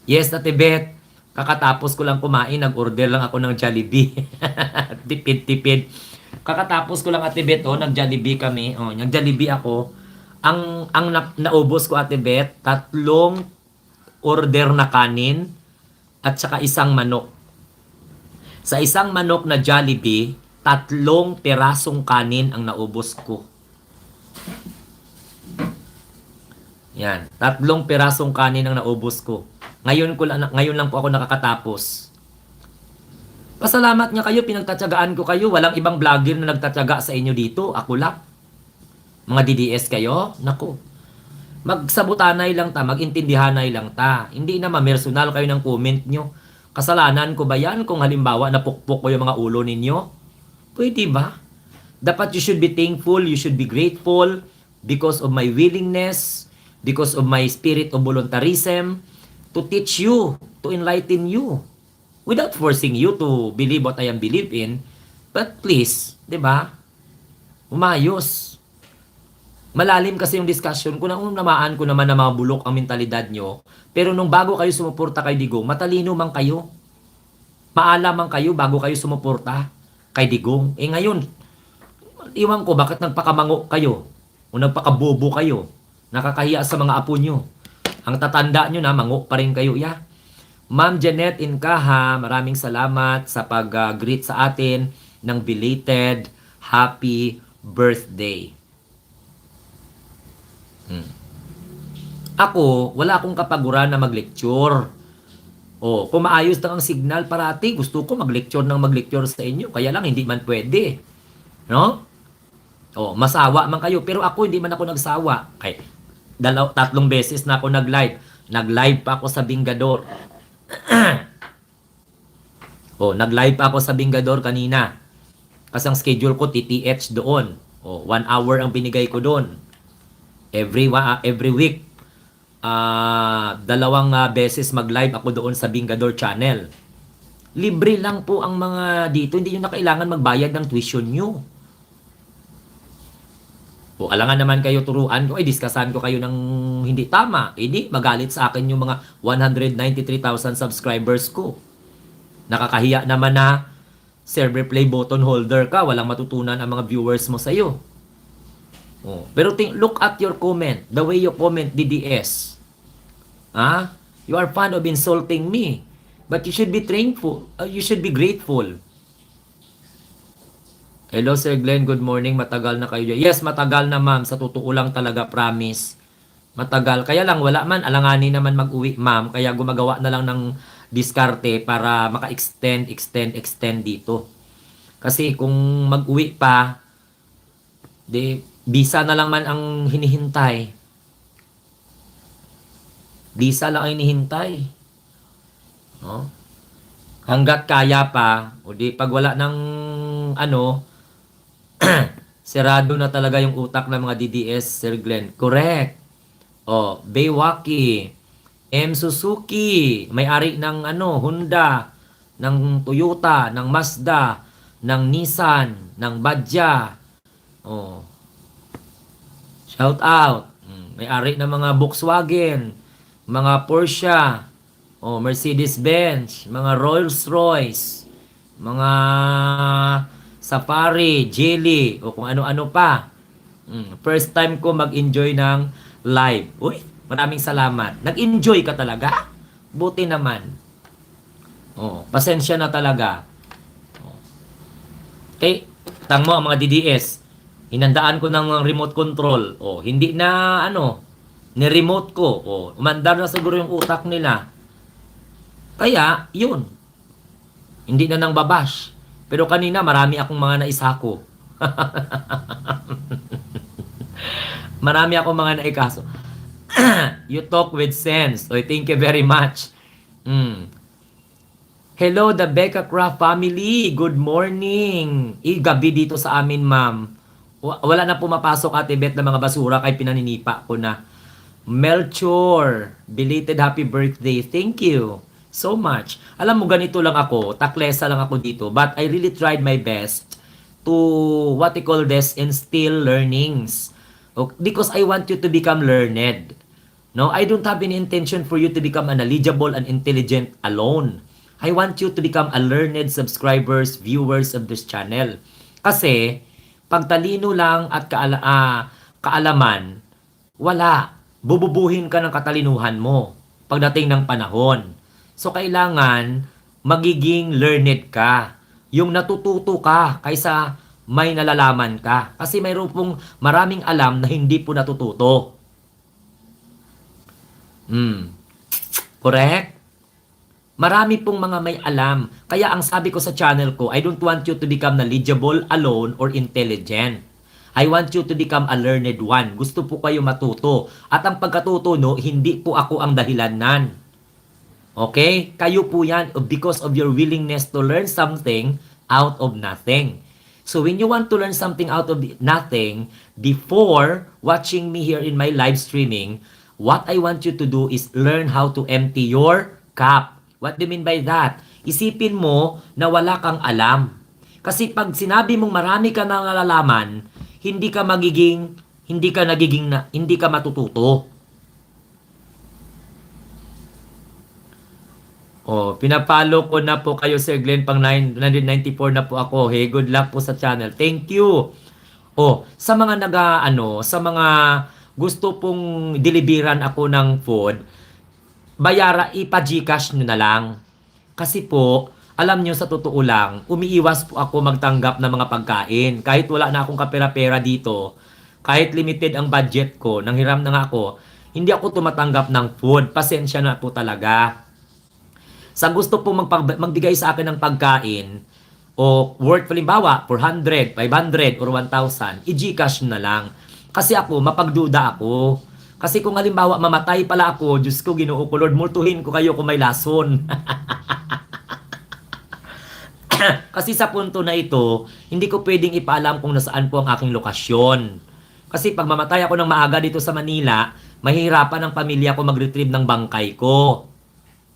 Yes, Ate Beth. Kakatapos ko lang kumain, nag-order lang ako ng Jollibee. Tipid-tipid. Kakatapos ko lang Ate Beth, nag-Jollibee kami. Nag-Jollibee ako. Ang naubos ko Ate Beth, 3 order na kanin at saka 1 manok. Sa 1 manok na Jollibee, 3 pirasong kanin ang naubos ko. Yan, 3 pirasong kanin ang naubos ko. Ngayon lang po ako nakakatapos. Pasalamat nga kayo, pinagtatsagaan ko kayo. Walang ibang vlogger na nagtatsaga sa inyo dito. Ako lang. Mga DDS kayo, naku. Magsabutanay lang ta, magintindihanay lang ta. Hindi na mamersonal kayo ng comment nyo. Kasalanan ko ba yan kung halimbawa napukpok ko yung mga ulo ninyo? Pwede ba? Dapat you should be thankful, you should be grateful because of my willingness because of my spirit of voluntarism, to teach you, to enlighten you, without forcing you to believe what I am believe in. But please, di ba? Umayos. Malalim kasi yung discussion ko, naunawaan ko naman na mabulok ang mentalidad nyo. Pero nung bago kayo sumuporta kay Digong, matalino man kayo. Maalam man kayo bago kayo sumuporta kay Digong. Eh ngayon, iwan ko bakit nagpakamango kayo o nagpakabobo kayo. Nakakahiya sa mga apo nyo. Ang tatanda nyo na, mango pa rin kayo. Yeah. Ma'am Janet Incaha, maraming salamat sa pag-greet sa atin ng belated happy birthday. Ako, wala akong kapaguran na mag-lecture. O, kung maayos lang ang signal parati, gusto ko mag-lecture sa inyo. Kaya lang, hindi man pwede. No? O, masawa man kayo. Pero ako, hindi man ako nagsawa. Ay, 3 beses na ako nag-live. Nag-live pa ako sa Bingador. O, nag-live pa ako sa Bingador kanina. Kasi ang schedule ko, TTH doon. O, 1 hour ang binigay ko doon. Every week, 2 beses mag-live ako doon sa Bingador channel. Libre lang po ang mga dito. Hindi nyo na kailangan magbayad ng tuition nyo. O alangan naman kayo turuan ko, diskasan ko kayo ng hindi tama. Hindi, magalit sa akin yung mga 193,000 subscribers ko. Nakakahiya naman na server play button holder ka, walang matutunan ang mga viewers mo sa'yo. Oh, pero look at your comment, the way you comment DDS. You are fond of insulting me, but you should be thankful. You should be grateful. Hello Sir Glenn, good morning. Matagal na kayo. Yes, matagal na ma'am. Sa totoo lang talaga, promise. Matagal. Kaya lang, wala man. Alanganin naman mag-uwi ma'am. Kaya gumagawa na lang ng diskarte para maka-extend dito. Kasi kung mag-uwi pa, visa na lang man ang hinihintay. Visa lang ang hinihintay. No? Hanggat kaya pa, o di pag wala ng serado na talaga yung utak ng mga DDS, Sir Glenn. Correct. O, Baywaki, M. Suzuki, may-ari ng Honda, ng Toyota, ng Mazda, ng Nissan, ng Badja. O, shout out. May-ari ng mga Volkswagen, mga Porsche, Mercedes-Benz, mga Rolls-Royce, mga Safari, Geely, o kung ano-ano pa. First time ko mag-enjoy ng live. Uy, maraming salamat. Nag-enjoy ka talaga? Buti naman. Pasensya na talaga. Okay, tang mo ang mga DDS. Hinandaan ko ng remote control. Hindi na ni-remote ko. Umandar na siguro yung utak nila. Kaya, yun. Hindi na nang babash. Pero kanina, marami akong mga naisako. Marami akong mga naikaso. You talk with sense. Thank you very much. Hello, the Becca Craft family. Good morning. Gabi dito sa amin, ma'am. Wala na pumapasok Ate Beth ng mga basura kay pinaninipa ko na. Melchor, belated happy birthday. Thank you so much. Alam mo, ganito lang ako. Taklesa lang ako dito. But I really tried my best to, what you call this, instill learnings. Because I want you to become learned. No, I don't have any intention for you to become knowledgeable and intelligent alone. I want you to become a learned subscribers, viewers of this channel. Kasi, pagtalino lang at kaalaman, wala. Bububuhin ka ng katalinuhan mo pagdating ng panahon. So, kailangan magiging learned ka. Yung natututo ka kaysa may nalalaman ka. Kasi mayroon pong maraming alam na hindi po natututo. Correct? Marami pong mga may alam. Kaya ang sabi ko sa channel ko, I don't want you to become knowledgeable alone or intelligent. I want you to become a learned one. Gusto po kayo matuto. At ang pagkatuto, hindi po ako ang dahilanan. Okay? Kayo po yan because of your willingness to learn something out of nothing. So when you want to learn something out of nothing, before watching me here in my live streaming, What I want you to do is learn how to empty your cup. What do you mean by that? Isipin mo na wala kang alam. Kasi pag sinabi mong marami ka nang nalalaman, hindi ka matututo. Oh, pinapalo ko na po kayo, Sir Glenn, pang 994 na po ako. Hey, good luck po sa channel. Thank you. Oh, sa mga sa mga gusto pong deliveran ako ng food, ipa-GCash nyo na lang. Kasi po, alam nyo sa totoo lang, umiiwas po ako magtanggap ng mga pagkain. Kahit wala na akong kapera-pera dito, kahit limited ang budget ko, nanghiram na nga ako, hindi ako tumatanggap ng food. Pasensya na po talaga. Sa gusto po magbigay sa akin ng pagkain, o worth halimbawa 400, 500, or 1,000, i-GCash na lang. Kasi ako, mapagduda ako. Kasi kung halimbawa mamatay pala ako, Diyos ko, Ginoo ko, Lord, multuhin ko kayo kung may lason. Kasi sa punto na ito, hindi ko pwedeng ipaalam kung nasaan po ang aking lokasyon. Kasi pag mamatay ako ng maaga dito sa Manila, mahihirapan ang pamilya ko mag-retrieve ng bangkay ko.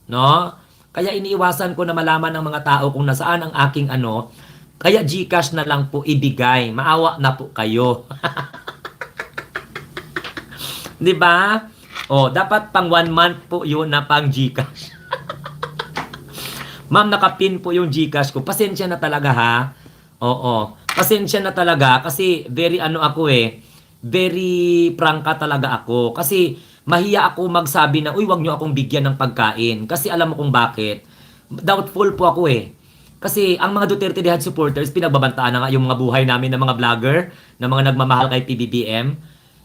No? Kaya iniiwasan ko na malaman ng mga tao kung nasaan ang aking kaya GCash na lang po ibigay. Maawa na po kayo. 'Di ba? Oh, dapat pang 1 month po 'yun na pang GCash. Ma'am, nakapin po yung GCash ko. Pasensya na talaga ha. Oo. Pasensya na talaga kasi very very prangka talaga ako. Kasi mahiya ako magsabi na, uy, wag nyo akong bigyan ng pagkain. Kasi alam mo kung bakit. Doubtful po ako eh. Kasi ang mga Duterte Dihad supporters, pinagbabantaan na nga yung mga buhay namin ng mga vlogger, ng mga nagmamahal kay PBBM.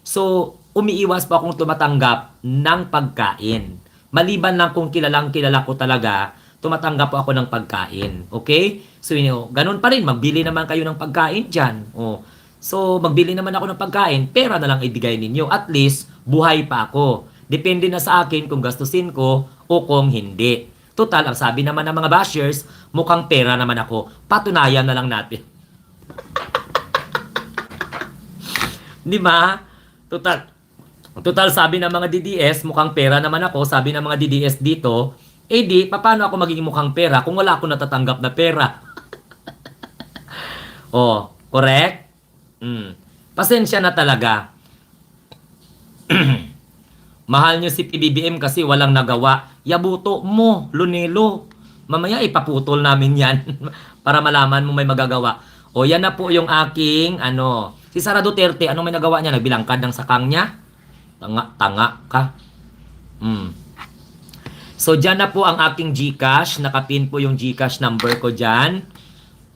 So, umiiwas po akong tumatanggap ng pagkain. Maliban lang kung kilala ko talaga, tumatanggap po ako ng pagkain. Okay? So, ganun pa rin, magbili naman kayo ng pagkain dyan. Oh. So, magbili naman ako ng pagkain, pera na lang ibigay ninyo. At least, buhay pa ako. Depende na sa akin kung gastusin ko o kung hindi. Total, ang sabi naman ng mga bashers, mukhang pera naman ako. Patunayan na lang natin. Di ba? Total, sabi ng mga DDS, mukhang pera naman ako. Sabi ng mga DDS dito, paano ako magiging mukhang pera kung wala akong natatanggap na pera? Oh, correct? Pasensya na talaga. Mahal nyo si PBBM kasi walang nagawa. Yabuto mo, Lunelo. Mamaya ipaputol namin yan para malaman mo may magagawa. O yan na po yung aking si Sara Duterte, anong may nagawa niya? Nagbilangkad ng sakang niya? Tanga ka. So dyan na po ang aking GCash. Nakapin po yung GCash number ko dyan.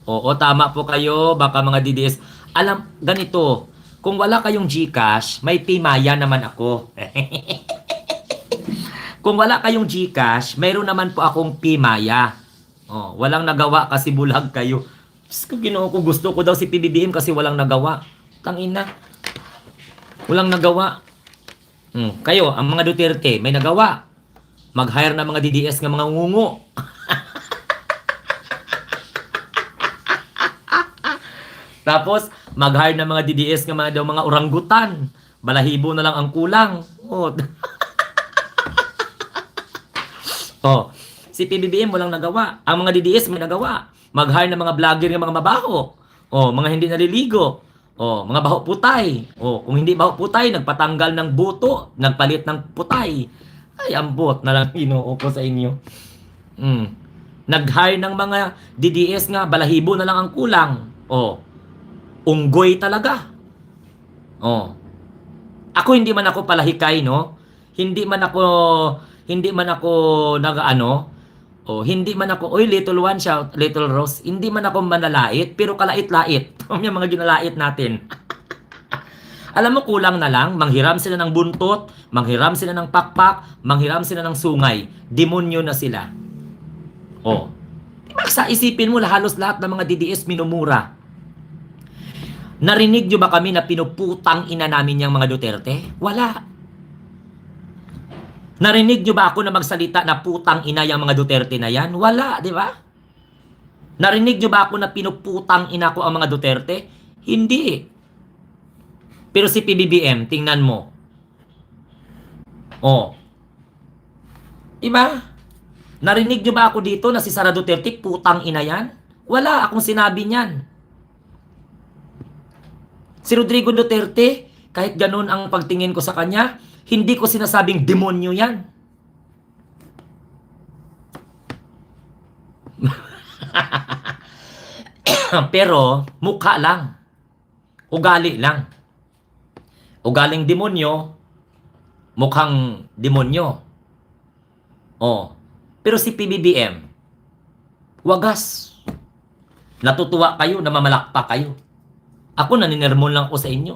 Oo, tama po kayo. Baka mga DDS. Alam, ganito, kung wala kayong GCash, may Pimaya naman ako. Kung wala kayong GCash, mayroon naman po akong Pimaya. Oh, walang nagawa kasi bulag kayo. Ginoo ko, gusto ko daw si PBBM kasi walang nagawa. Tangina. Walang nagawa. Kayo, ang mga Duterte, may nagawa. Mag-hire na mga DDS ng mga ngungo. Tapos, mag-hire ng mga DDS ng mga oranggutan. Balahibo na lang ang kulang. Oh. Oh, si PBBM walang nagawa. Ang mga DDS may nagawa. Mag-hire ng mga vlogger ng mga mabaho. Oh, mga hindi naliligo. Oh, mga baho putay. Oh, kung hindi baho putay, nagpatanggal ng buto, nagpalit ng putay. Ay, ambot na lang Ginoo ko sa inyo. Nag-hire ng mga DDS nga, balahibo na lang ang kulang. Oh, unggoy talaga. Oh. Ako hindi man ako palahikay, no? Hindi man ako hindi man ako, oy, little one, shout, little rose. Hindi man ako manalait, pero kalait-lait. Yung mga ginalait natin. Alam mo, kulang na lang, manghiram sila ng buntot, manghiram sila ng pakpak, manghiram sila ng sungay. Demonyo na sila. Oh. Diba, sa isipin mo, halos lahat ng mga DDS minumura. Narinig nyo ba kami na pinuputang ina namin yung mga Duterte? Wala. Narinig nyo ba ako na magsalita na putang ina yung mga Duterte na yan? Wala, di ba? Narinig nyo ba ako na pinuputang ina ko ang mga Duterte? Hindi. Pero si PBBM, tingnan mo. Oh, iba? Narinig nyo ba ako dito na si Sara Duterte, putang ina yan? Wala akong sinabi niyan. Si Rodrigo Duterte, kahit ganun ang pagtingin ko sa kanya, hindi ko sinasabing demonyo yan. Pero, mukha lang. Ugali lang. Ugaling demonyo, mukhang demonyo. Oh. Pero si PBBM, wagas. Natutuwa kayo, namamalakpak kayo. Ako naninirmon lang ko sa inyo.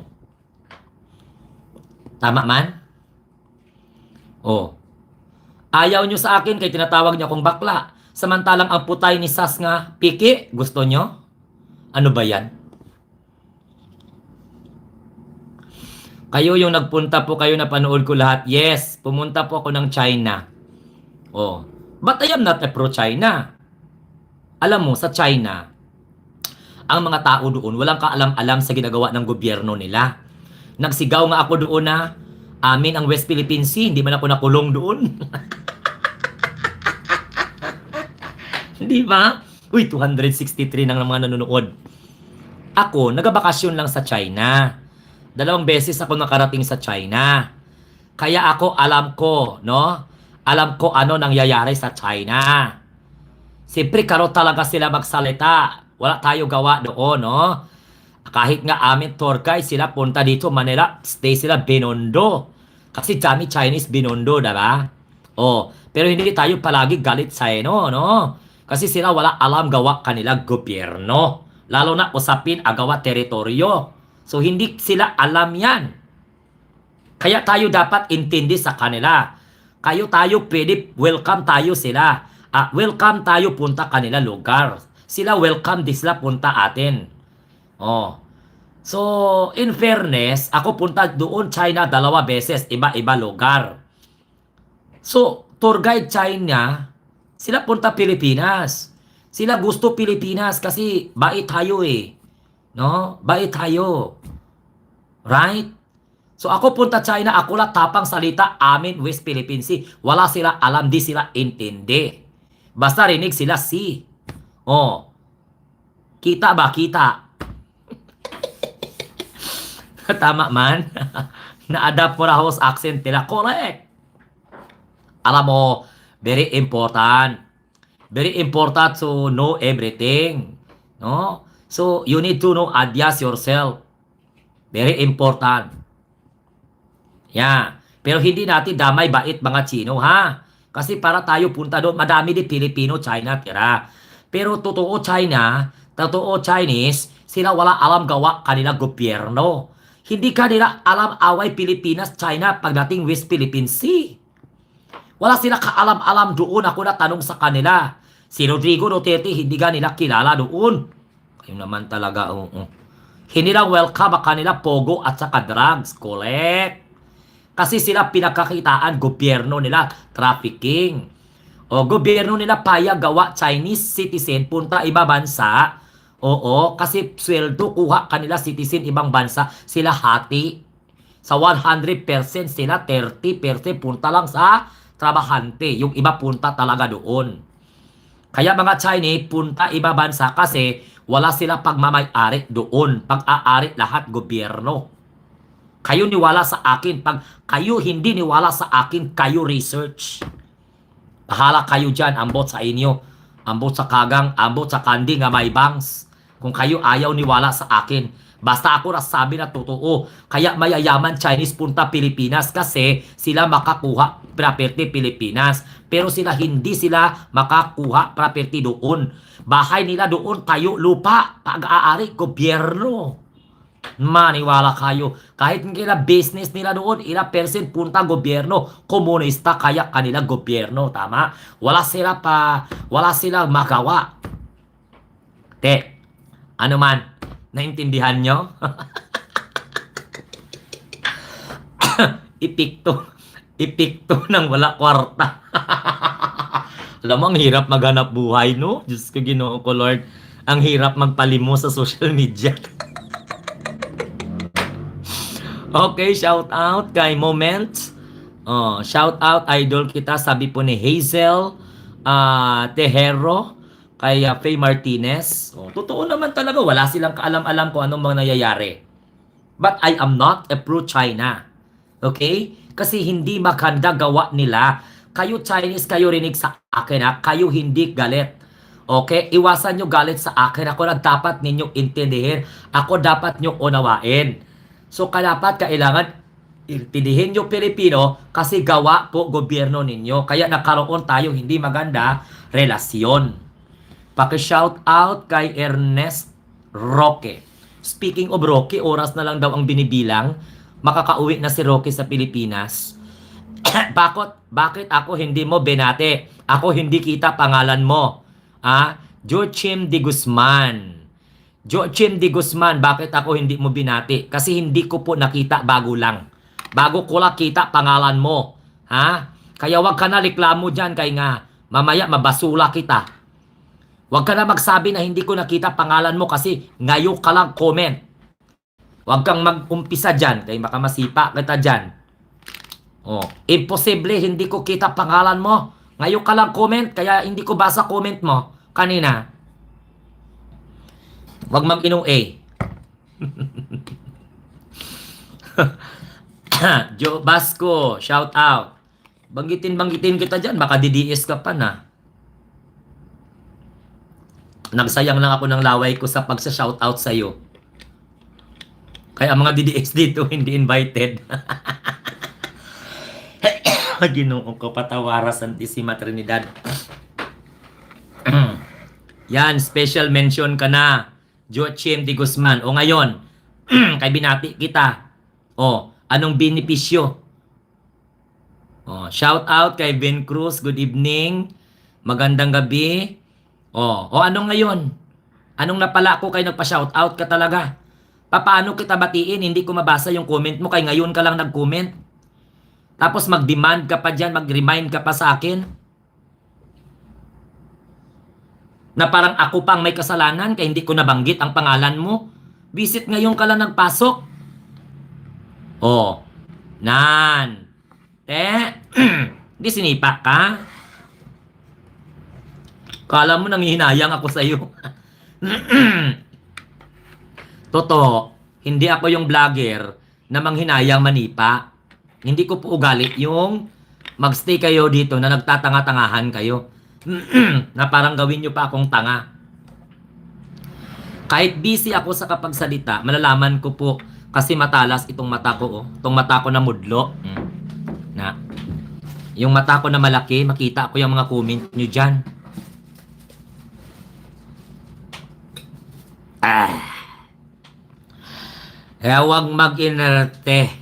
Tama man? Oh. Ayaw nyo sa akin kaya tinatawag niyo akong bakla. Samantalang ang putay ni Sas nga, piki, gusto nyo? Ano ba yan? Kayo yung nagpunta po kayo na panood ko lahat. Yes, pumunta po ako ng China. Oh. But I am not a pro-China. Alam mo, sa China, ang mga tao doon, walang kaalam-alam sa ginagawa ng gobyerno nila. Nagsigaw nga ako doon na, amin ang West Philippine Sea, hindi man ako nakulong doon. Di ba? Uy, 263 nang mga nanonood. Ako, nagabakasyon lang sa China. 2 beses ako nakarating sa China. Kaya ako alam ko, no? Alam ko ano nangyayari sa China. Siyempre, karo talaga sila magsalita. Wala tayo gawa doon, no? Kahit nga amin tour guide sila punta dito Manila, stay sila Binondo. Kasi dami Chinese Binondo, diba? Oh, pero hindi tayo palagi galit sa ino, no? Kasi sila wala alam gawa kanila gobyerno. Lalo na usapin agawa teritoryo. So hindi sila alam yan. Kaya tayo dapat intindi sa kanila. Tayo pwede welcome tayo sila. Welcome tayo punta kanila lugar. Sila welcome di sila punta atin. Oh. So, in fairness, ako punta doon China 2 beses, iba-iba lugar. So, tour guide China, sila punta Pilipinas. Sila gusto Pilipinas kasi bait tayo eh. No? Bait tayo. Right? So ako punta China, ako lang tapang salita, amin West Philippine Sea. Wala sila alam, di sila intindi. Basta rinig sila sea. Oh. Kita ba? Kita. Tama man. Na-adapt mo na host accent nila. Correct. Alam mo, very important. Very important to know everything. No? So, you need to know, adjust yourself. Very important. Yeah. Pero hindi natin damay bait mga Chino, ha? Kasi para tayo punta doon, madami din Pilipino, China, tira. Pero totoo China, totoo Chinese, sila wala alam gawa kanila gobyerno. Hindi kanila alam away Pilipinas, China pagdating West Philippine Sea. Wala sila kaalam-alam doon. Ako na tanong sa kanila. Si Rodrigo Duterte, hindi ka nila kilala doon. Kayo naman talaga, Hindi lang welcome ang kanila pogo at saka drugs. Collect. Kasi sila pinakakitaan, gobyerno nila, trafficking. O gobyerno nila payag gawa Chinese citizen, punta iba bansa. Oo, kasi sweldo kuha kanila citizen ibang bansa, sila hati. Sa 100% sila 30% punta lang sa trabahante. Yung iba punta talaga doon. Kaya mga Chinese punta iba bansa kasi wala sila pagmamay-ari doon. Pag-aari lahat gobyerno. Kayo niwala sa akin. Pag kayo hindi niwala sa akin, kayo research. Bahala kayo dyan, ambot sa inyo. Ambot sa kagang, ambot sa kandi nga may bangs. Kung kayo ayaw niwala sa akin. Basta ako nasabi na totoo. Kaya mayayaman Chinese punta Pilipinas kasi sila makakuha property Pilipinas. Pero sila hindi sila makakuha property doon. Bahay nila doon, tayo lupa, pag-aari, gobyerno. Maniwala kayo. Kahit nila business nila doon, ila percent punta gobyerno, komunista kaya kanila gobyerno, tama? Wala sila magawa. Ano man, naintindihan nyo? Ipikto nang wala kwarta. Alam mo, ang hirap maghanap buhay, no? Diyos ko, Ginoo ko, Lord. Ang hirap magpalimo sa social media. Okay, shout out kay Moment. Oh, shout out idol kita, sabi po ni Hazel Tejero kay Faye Martinez. Oh, totoo naman talaga, wala silang kaalam-alam kung anong mga nangyayari. But I am not a pro-China. Okay? Kasi hindi maganda gawa nila. Kayo Chinese, kayo rinig sa akin ha. Kayo hindi galit. Okay? Iwasan nyo galit sa akin. Ako na dapat ninyong intindihin. Ako dapat nyo unawain. So, dapat kailangan intindihin nyo Pilipino kasi gawa po gobyerno ninyo. Kaya nakaroon tayo hindi maganda relasyon. Paki-shout out kay Ernest Roque. Speaking of Roque, oras na lang daw ang binibilang. Makakauwi na si Roque sa Pilipinas. Bakit ako hindi mo binate? Ako hindi kita pangalan mo. Joachim de Guzman. Joachim de Guzman, bakit ako hindi mo binati? Kasi hindi ko po nakita bago lang. Bago ko lang kita pangalan mo. Kaya wag ka na reklamo dyan kay nga mamaya mabasula kita. Wag ka na magsabi na hindi ko nakita pangalan mo kasi ngayon ka lang comment. Wag kang mag-umpisa dyan kaya baka masipa kita dyan. Imposible hindi ko kita pangalan mo. Ngayon ka lang comment kaya hindi ko basa comment mo kanina. Wag mag-inong A. Joe Basco, shout out. Banggitin kita dyan, baka DDS ka pa na. Nagsayang lang ako ng laway ko sa pagsa-shout out sa'yo. Kaya mga DDS dito hindi invited. Ginoo ko patawara Santissima Trinidad. Yan, special mention ka na. Joachim de Guzman. O ngayon, kay binati kita. Anong benepisyo? Shout out kay Ben Cruz. Good evening. Magandang gabi. Anong ngayon? Anong napala ko kay nagpa-shout out ka talaga? Paano kita batiin? Hindi ko mabasa yung comment mo kay ngayon ka lang nag-comment. Tapos mag-demand ka pa dyan, mag-remind ka pa sa akin. Na parang ako pang may kasalanan kaya hindi ko nabanggit ang pangalan mo. Visit ngayon ka lang nagpasok. Nan. Di sinipa ka? Kala mo nanghihinayang ako sa iyo. Totoo, hindi ako yung vlogger na manghinayang manipa. Hindi ko po ugali yung magstay kayo dito na nagtatanga-tangahan kayo. Na parang gawin nyo pa akong tanga. Kahit busy ako sa kapagsalita, malalaman ko po kasi matalas itong mata ko. Itong mata ko na mudlo. Yung mata ko na malaki, makita ko yung mga comment nyo dyan. Kaya huwag mag-inerte.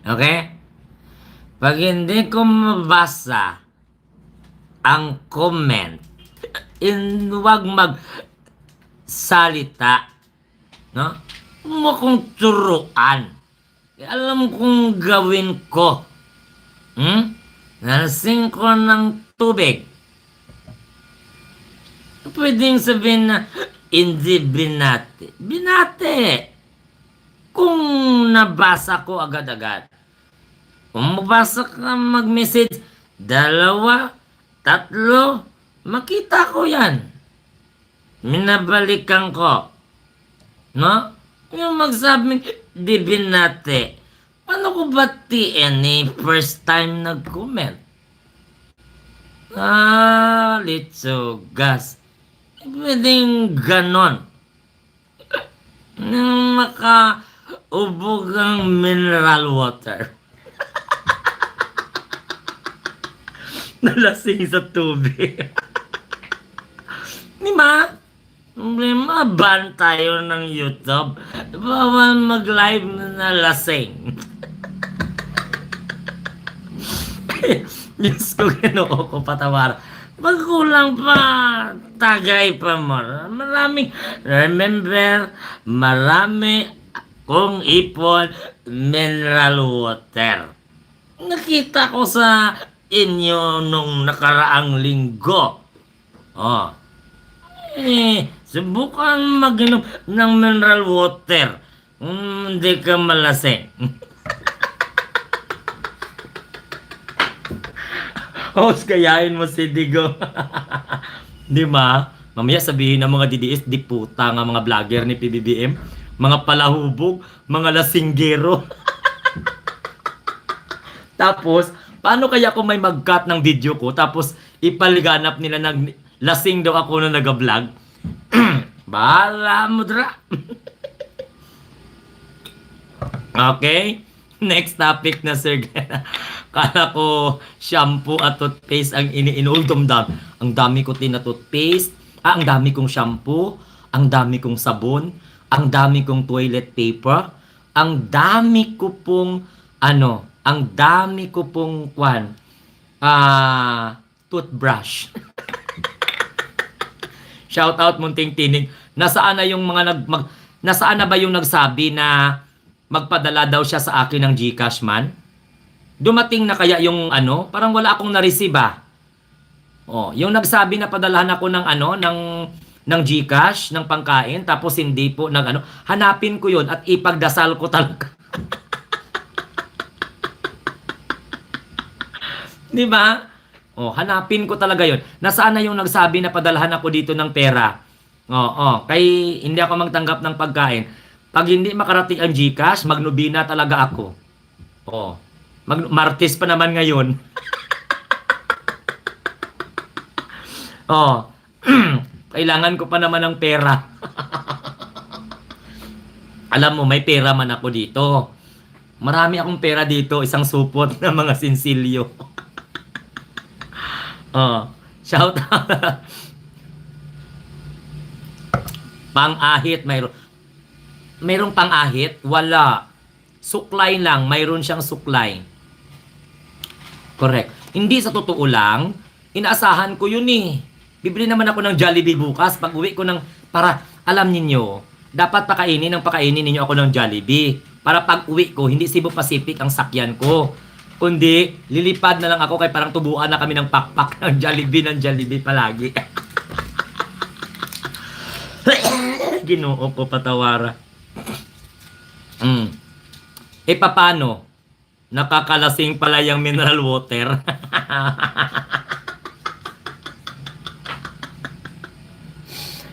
Okay? Pag hindi ko mabasa ang comment, huwag magsalita. No? Huwag mo kong turuan. Alam kong gawin ko. Nalasing ko ng tubig. Pwedeng sabihin na hindi binate. Binate! Kung nabasa ko agad-agad. Kung mabasa ka mag-message, 2, 3, makita ko yan. Minabalikan ko. No? Yung magsabing, di binate. Paano ko batiin first time nag-comment? Litsugas. Pwedeng ganon. Nang makaubog ang mineral water. Nalasing sa tubig. Di ba? Problema, ban tayo ng YouTube. Bawal mag-live na lasing. Diyos ko, ginoo ko patawar. Pagkulang pa, tagay pa mo. Marami kong ipon mineral water. Nakita ko sa inyo nung nakaraang linggo. Subukan mag-inom ng mineral water. Hindi ka malasing. Host, kayain mo si Digo. Di ba? Mamaya sabihin ng mga DDS, di puta nga mga vlogger ni PBBM. Mga palahubog, mga lasinggero. Tapos, paano kaya kung may mag-cut ng video ko, tapos ipaliganap nila nag lasing daw ako na nag-vlog? Bahala mo, dra. Okay? Next topic na, sir. Kala ko shampoo at toothpaste ang iniinom. Ang dami ko na toothpaste. Ang dami kong shampoo. Ang dami kong sabon. Ang dami kong toilet paper. Ang dami ko pong ang dami ko pong toothbrush. Shout out Munting Tinig. Nasaan na ba yung nagsabi na magpadala daw siya sa akin ng GCash man? Dumating na kaya yung parang wala akong na-receive ah. Oh, yung nagsabi na padalahan ako ng ng GCash ng pangkain tapos hindi po hanapin ko yun at ipagdasal ko talaga. Di ba? Oh, hanapin ko talaga yun. Nasaan na yung nagsabi na padalahan ako dito ng pera? Kay hindi ako magtanggap ng pagkain. Pag hindi makarating ang GCash, magnobina talaga ako. Oh, Martes pa naman ngayon. Oh, kailangan ko pa naman ng pera. Alam mo, may pera man ako dito. Marami akong pera dito, isang supot ng mga sinsilyo. Shout out. Pang-ahit, mayroong pang-ahit? Wala. Suklay lang, mayroon siyang suklay. Correct. Hindi sa totoo lang, inaasahan ko yun eh. Bibili naman ako ng Jollibee bukas. Pag uwi ko para, alam ninyo, dapat pakainin ninyo ako ng Jollibee. Para pag uwi ko, hindi Cebu Pacific ang sakyan ko. Kundi, lilipad na lang ako kay parang tubuan na kami ng pakpak ng Jollibee palagi. Ginoo ko patawara. Paano? Nakakalasing pala yung mineral water.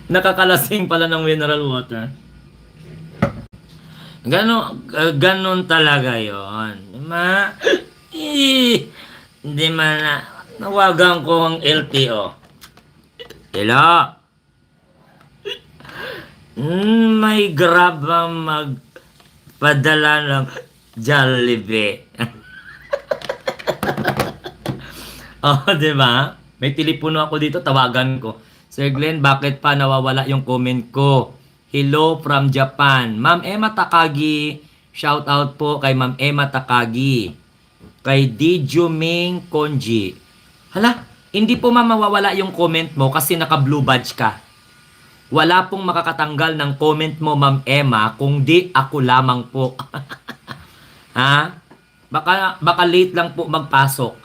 Nakakalasing pala ng mineral water. Ganon talaga yon. Hindi man nawagan ko ang LTO. Hello? May grab ang magpadala ng Jollibee. Di ba? May telepono ako dito, tawagan ko. Sir Glenn, bakit pa nawawala yung comment ko? Hello from Japan. Ma'am Emma Takagi. Shout out po kay Ma'am Emma Takagi. Kay Dijuming Konji. Hala, hindi po mawawala yung comment mo kasi naka-blue badge ka. Wala pong makakatanggal ng comment mo, Ma'am Emma, kung di ako lamang po. Ha? Baka late lang po magpasok.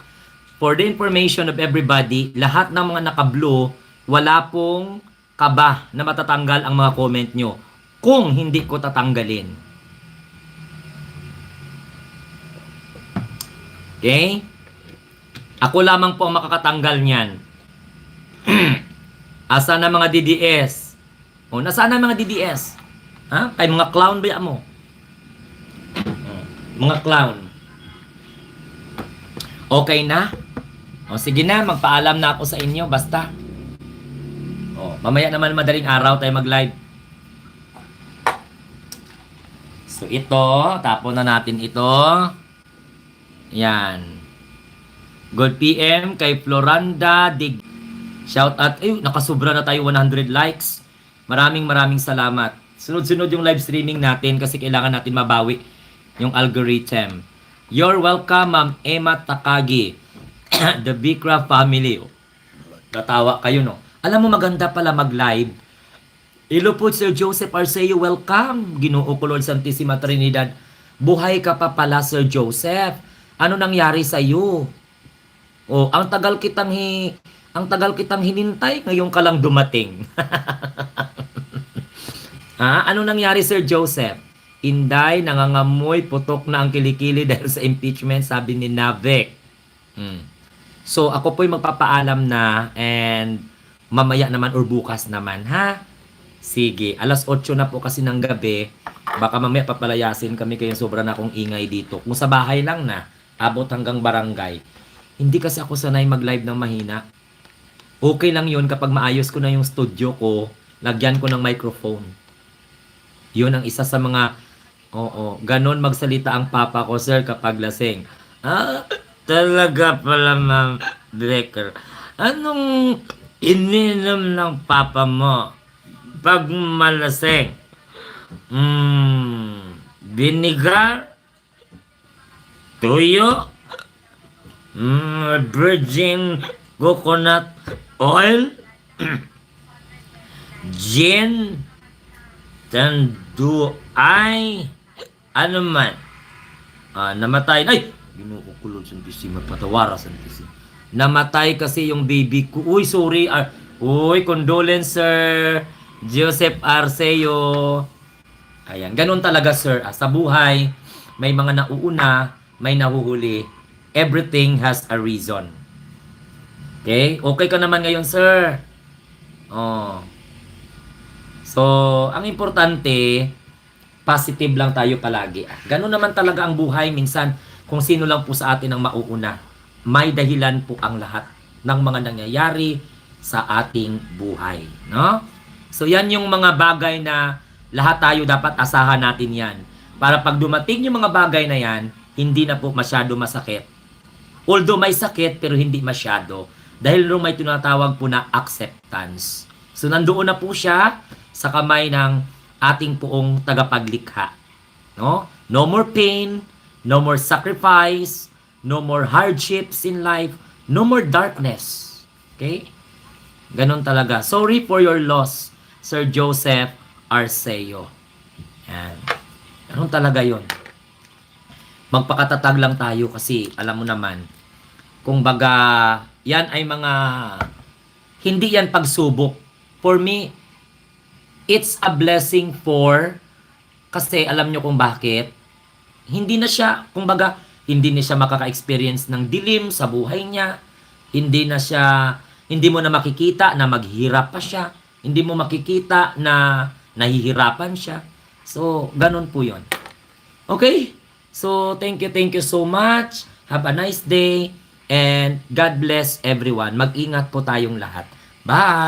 For the information of everybody, lahat ng mga naka-blue, wala pong kaba na matatanggal ang mga comment nyo kung hindi ko tatanggalin. Okay? Ako lamang po ang makakatanggal niyan. Asa na mga DDS? Nasaan na mga DDS? Ha? Kay mga clown ba mo? Mga clown. Okay na? Sige na, magpaalam na ako sa inyo, basta. Mamaya naman madaling araw tayo mag-live. So ito, tapon na natin ito. Yan. Good PM kay Floranda Dig. Shout out. Nakasubra na tayo 100 likes. Maraming salamat. Sunod-sunod yung live streaming natin kasi kailangan natin mabawi yung algorithm. You're welcome, Ma'am Emma Takagi. The Bikra family. Tatawa kayo, no? Alam mo, maganda pala mag-live. Hello po, Sir Joseph Arceo. Welcome. Ginoo ko, Lord Santissima Trinidad. Buhay ka pa pala, Sir Joseph. Ano nangyari sa iyo? Ang tagal kitang hinintay, ngayon ka lang dumating. Ano nangyari, Sir Joseph? Inday, nangangamoy, putok na ang kilikili dahil sa impeachment, sabi ni Navek. So ako po'y magpapaalam na and mamaya naman or bukas naman, ha? Sige, alas 8 na po kasi ng gabi. Baka mamaya papalayasin kami kaya sobra na akong ingay dito. Kung sa bahay lang na, abot hanggang barangay. Hindi kasi ako sanay mag-live ng mahina. Okay lang yun kapag maayos ko na yung studio ko, lagyan ko ng microphone. Yun ang isa sa mga, oo, ganon magsalita ang papa ko, sir, kapag lasing. Ah, talaga pala, ma'am Breaker. Anong ininom ng papa mo pag malasing? Vinegar? Tuyo? Virgin coconut oil? Gin? Tanduay? Ano man? Namatay. Ay! Ginukukulod sa PC. Magpatawara sa PC. Namatay kasi yung baby ko. Uy, sorry. Uy, condolence, sir. Joseph Arceo. Ayan. Ganun talaga, sir. Sa buhay, may mga nauuna, may nahuhuli. Everything has a reason. Okay? Okay ka naman ngayon, sir. Oh. So, ang importante, positive lang tayo palagi. Ganun naman talaga ang buhay. Minsan, kung sino lang po sa atin ang mauuna, may dahilan po ang lahat ng mga nangyayari sa ating buhay. No? So, yan yung mga bagay na lahat tayo dapat asahan natin yan. Para pag dumating yung mga bagay na yan, hindi na po masyado masakit. Although may sakit, pero hindi masyado. Dahil nung may tinatawag po na acceptance. So, nandoon na po siya sa kamay ng ating poong tagapaglikha. No? No more pain, no more sacrifice, no more hardships in life, no more darkness. Okay? Ganon talaga. Sorry for your loss, Sir Joseph Arceo. Yan. Ganon talaga yon. Magpakatatag lang tayo kasi alam mo naman, kung baga, yan ay mga, hindi yan pagsubok. For me, it's a blessing kasi alam nyo kung bakit, hindi na siya, kumbaga, hindi na siya makaka-experience ng dilim sa buhay niya, hindi mo na makikita na maghihirap pa siya, hindi mo makikita na nahihirapan siya. So, ganun po yon. Okay? So, thank you so much. Have a nice day, and God bless everyone. Mag-ingat po tayong lahat. Bye!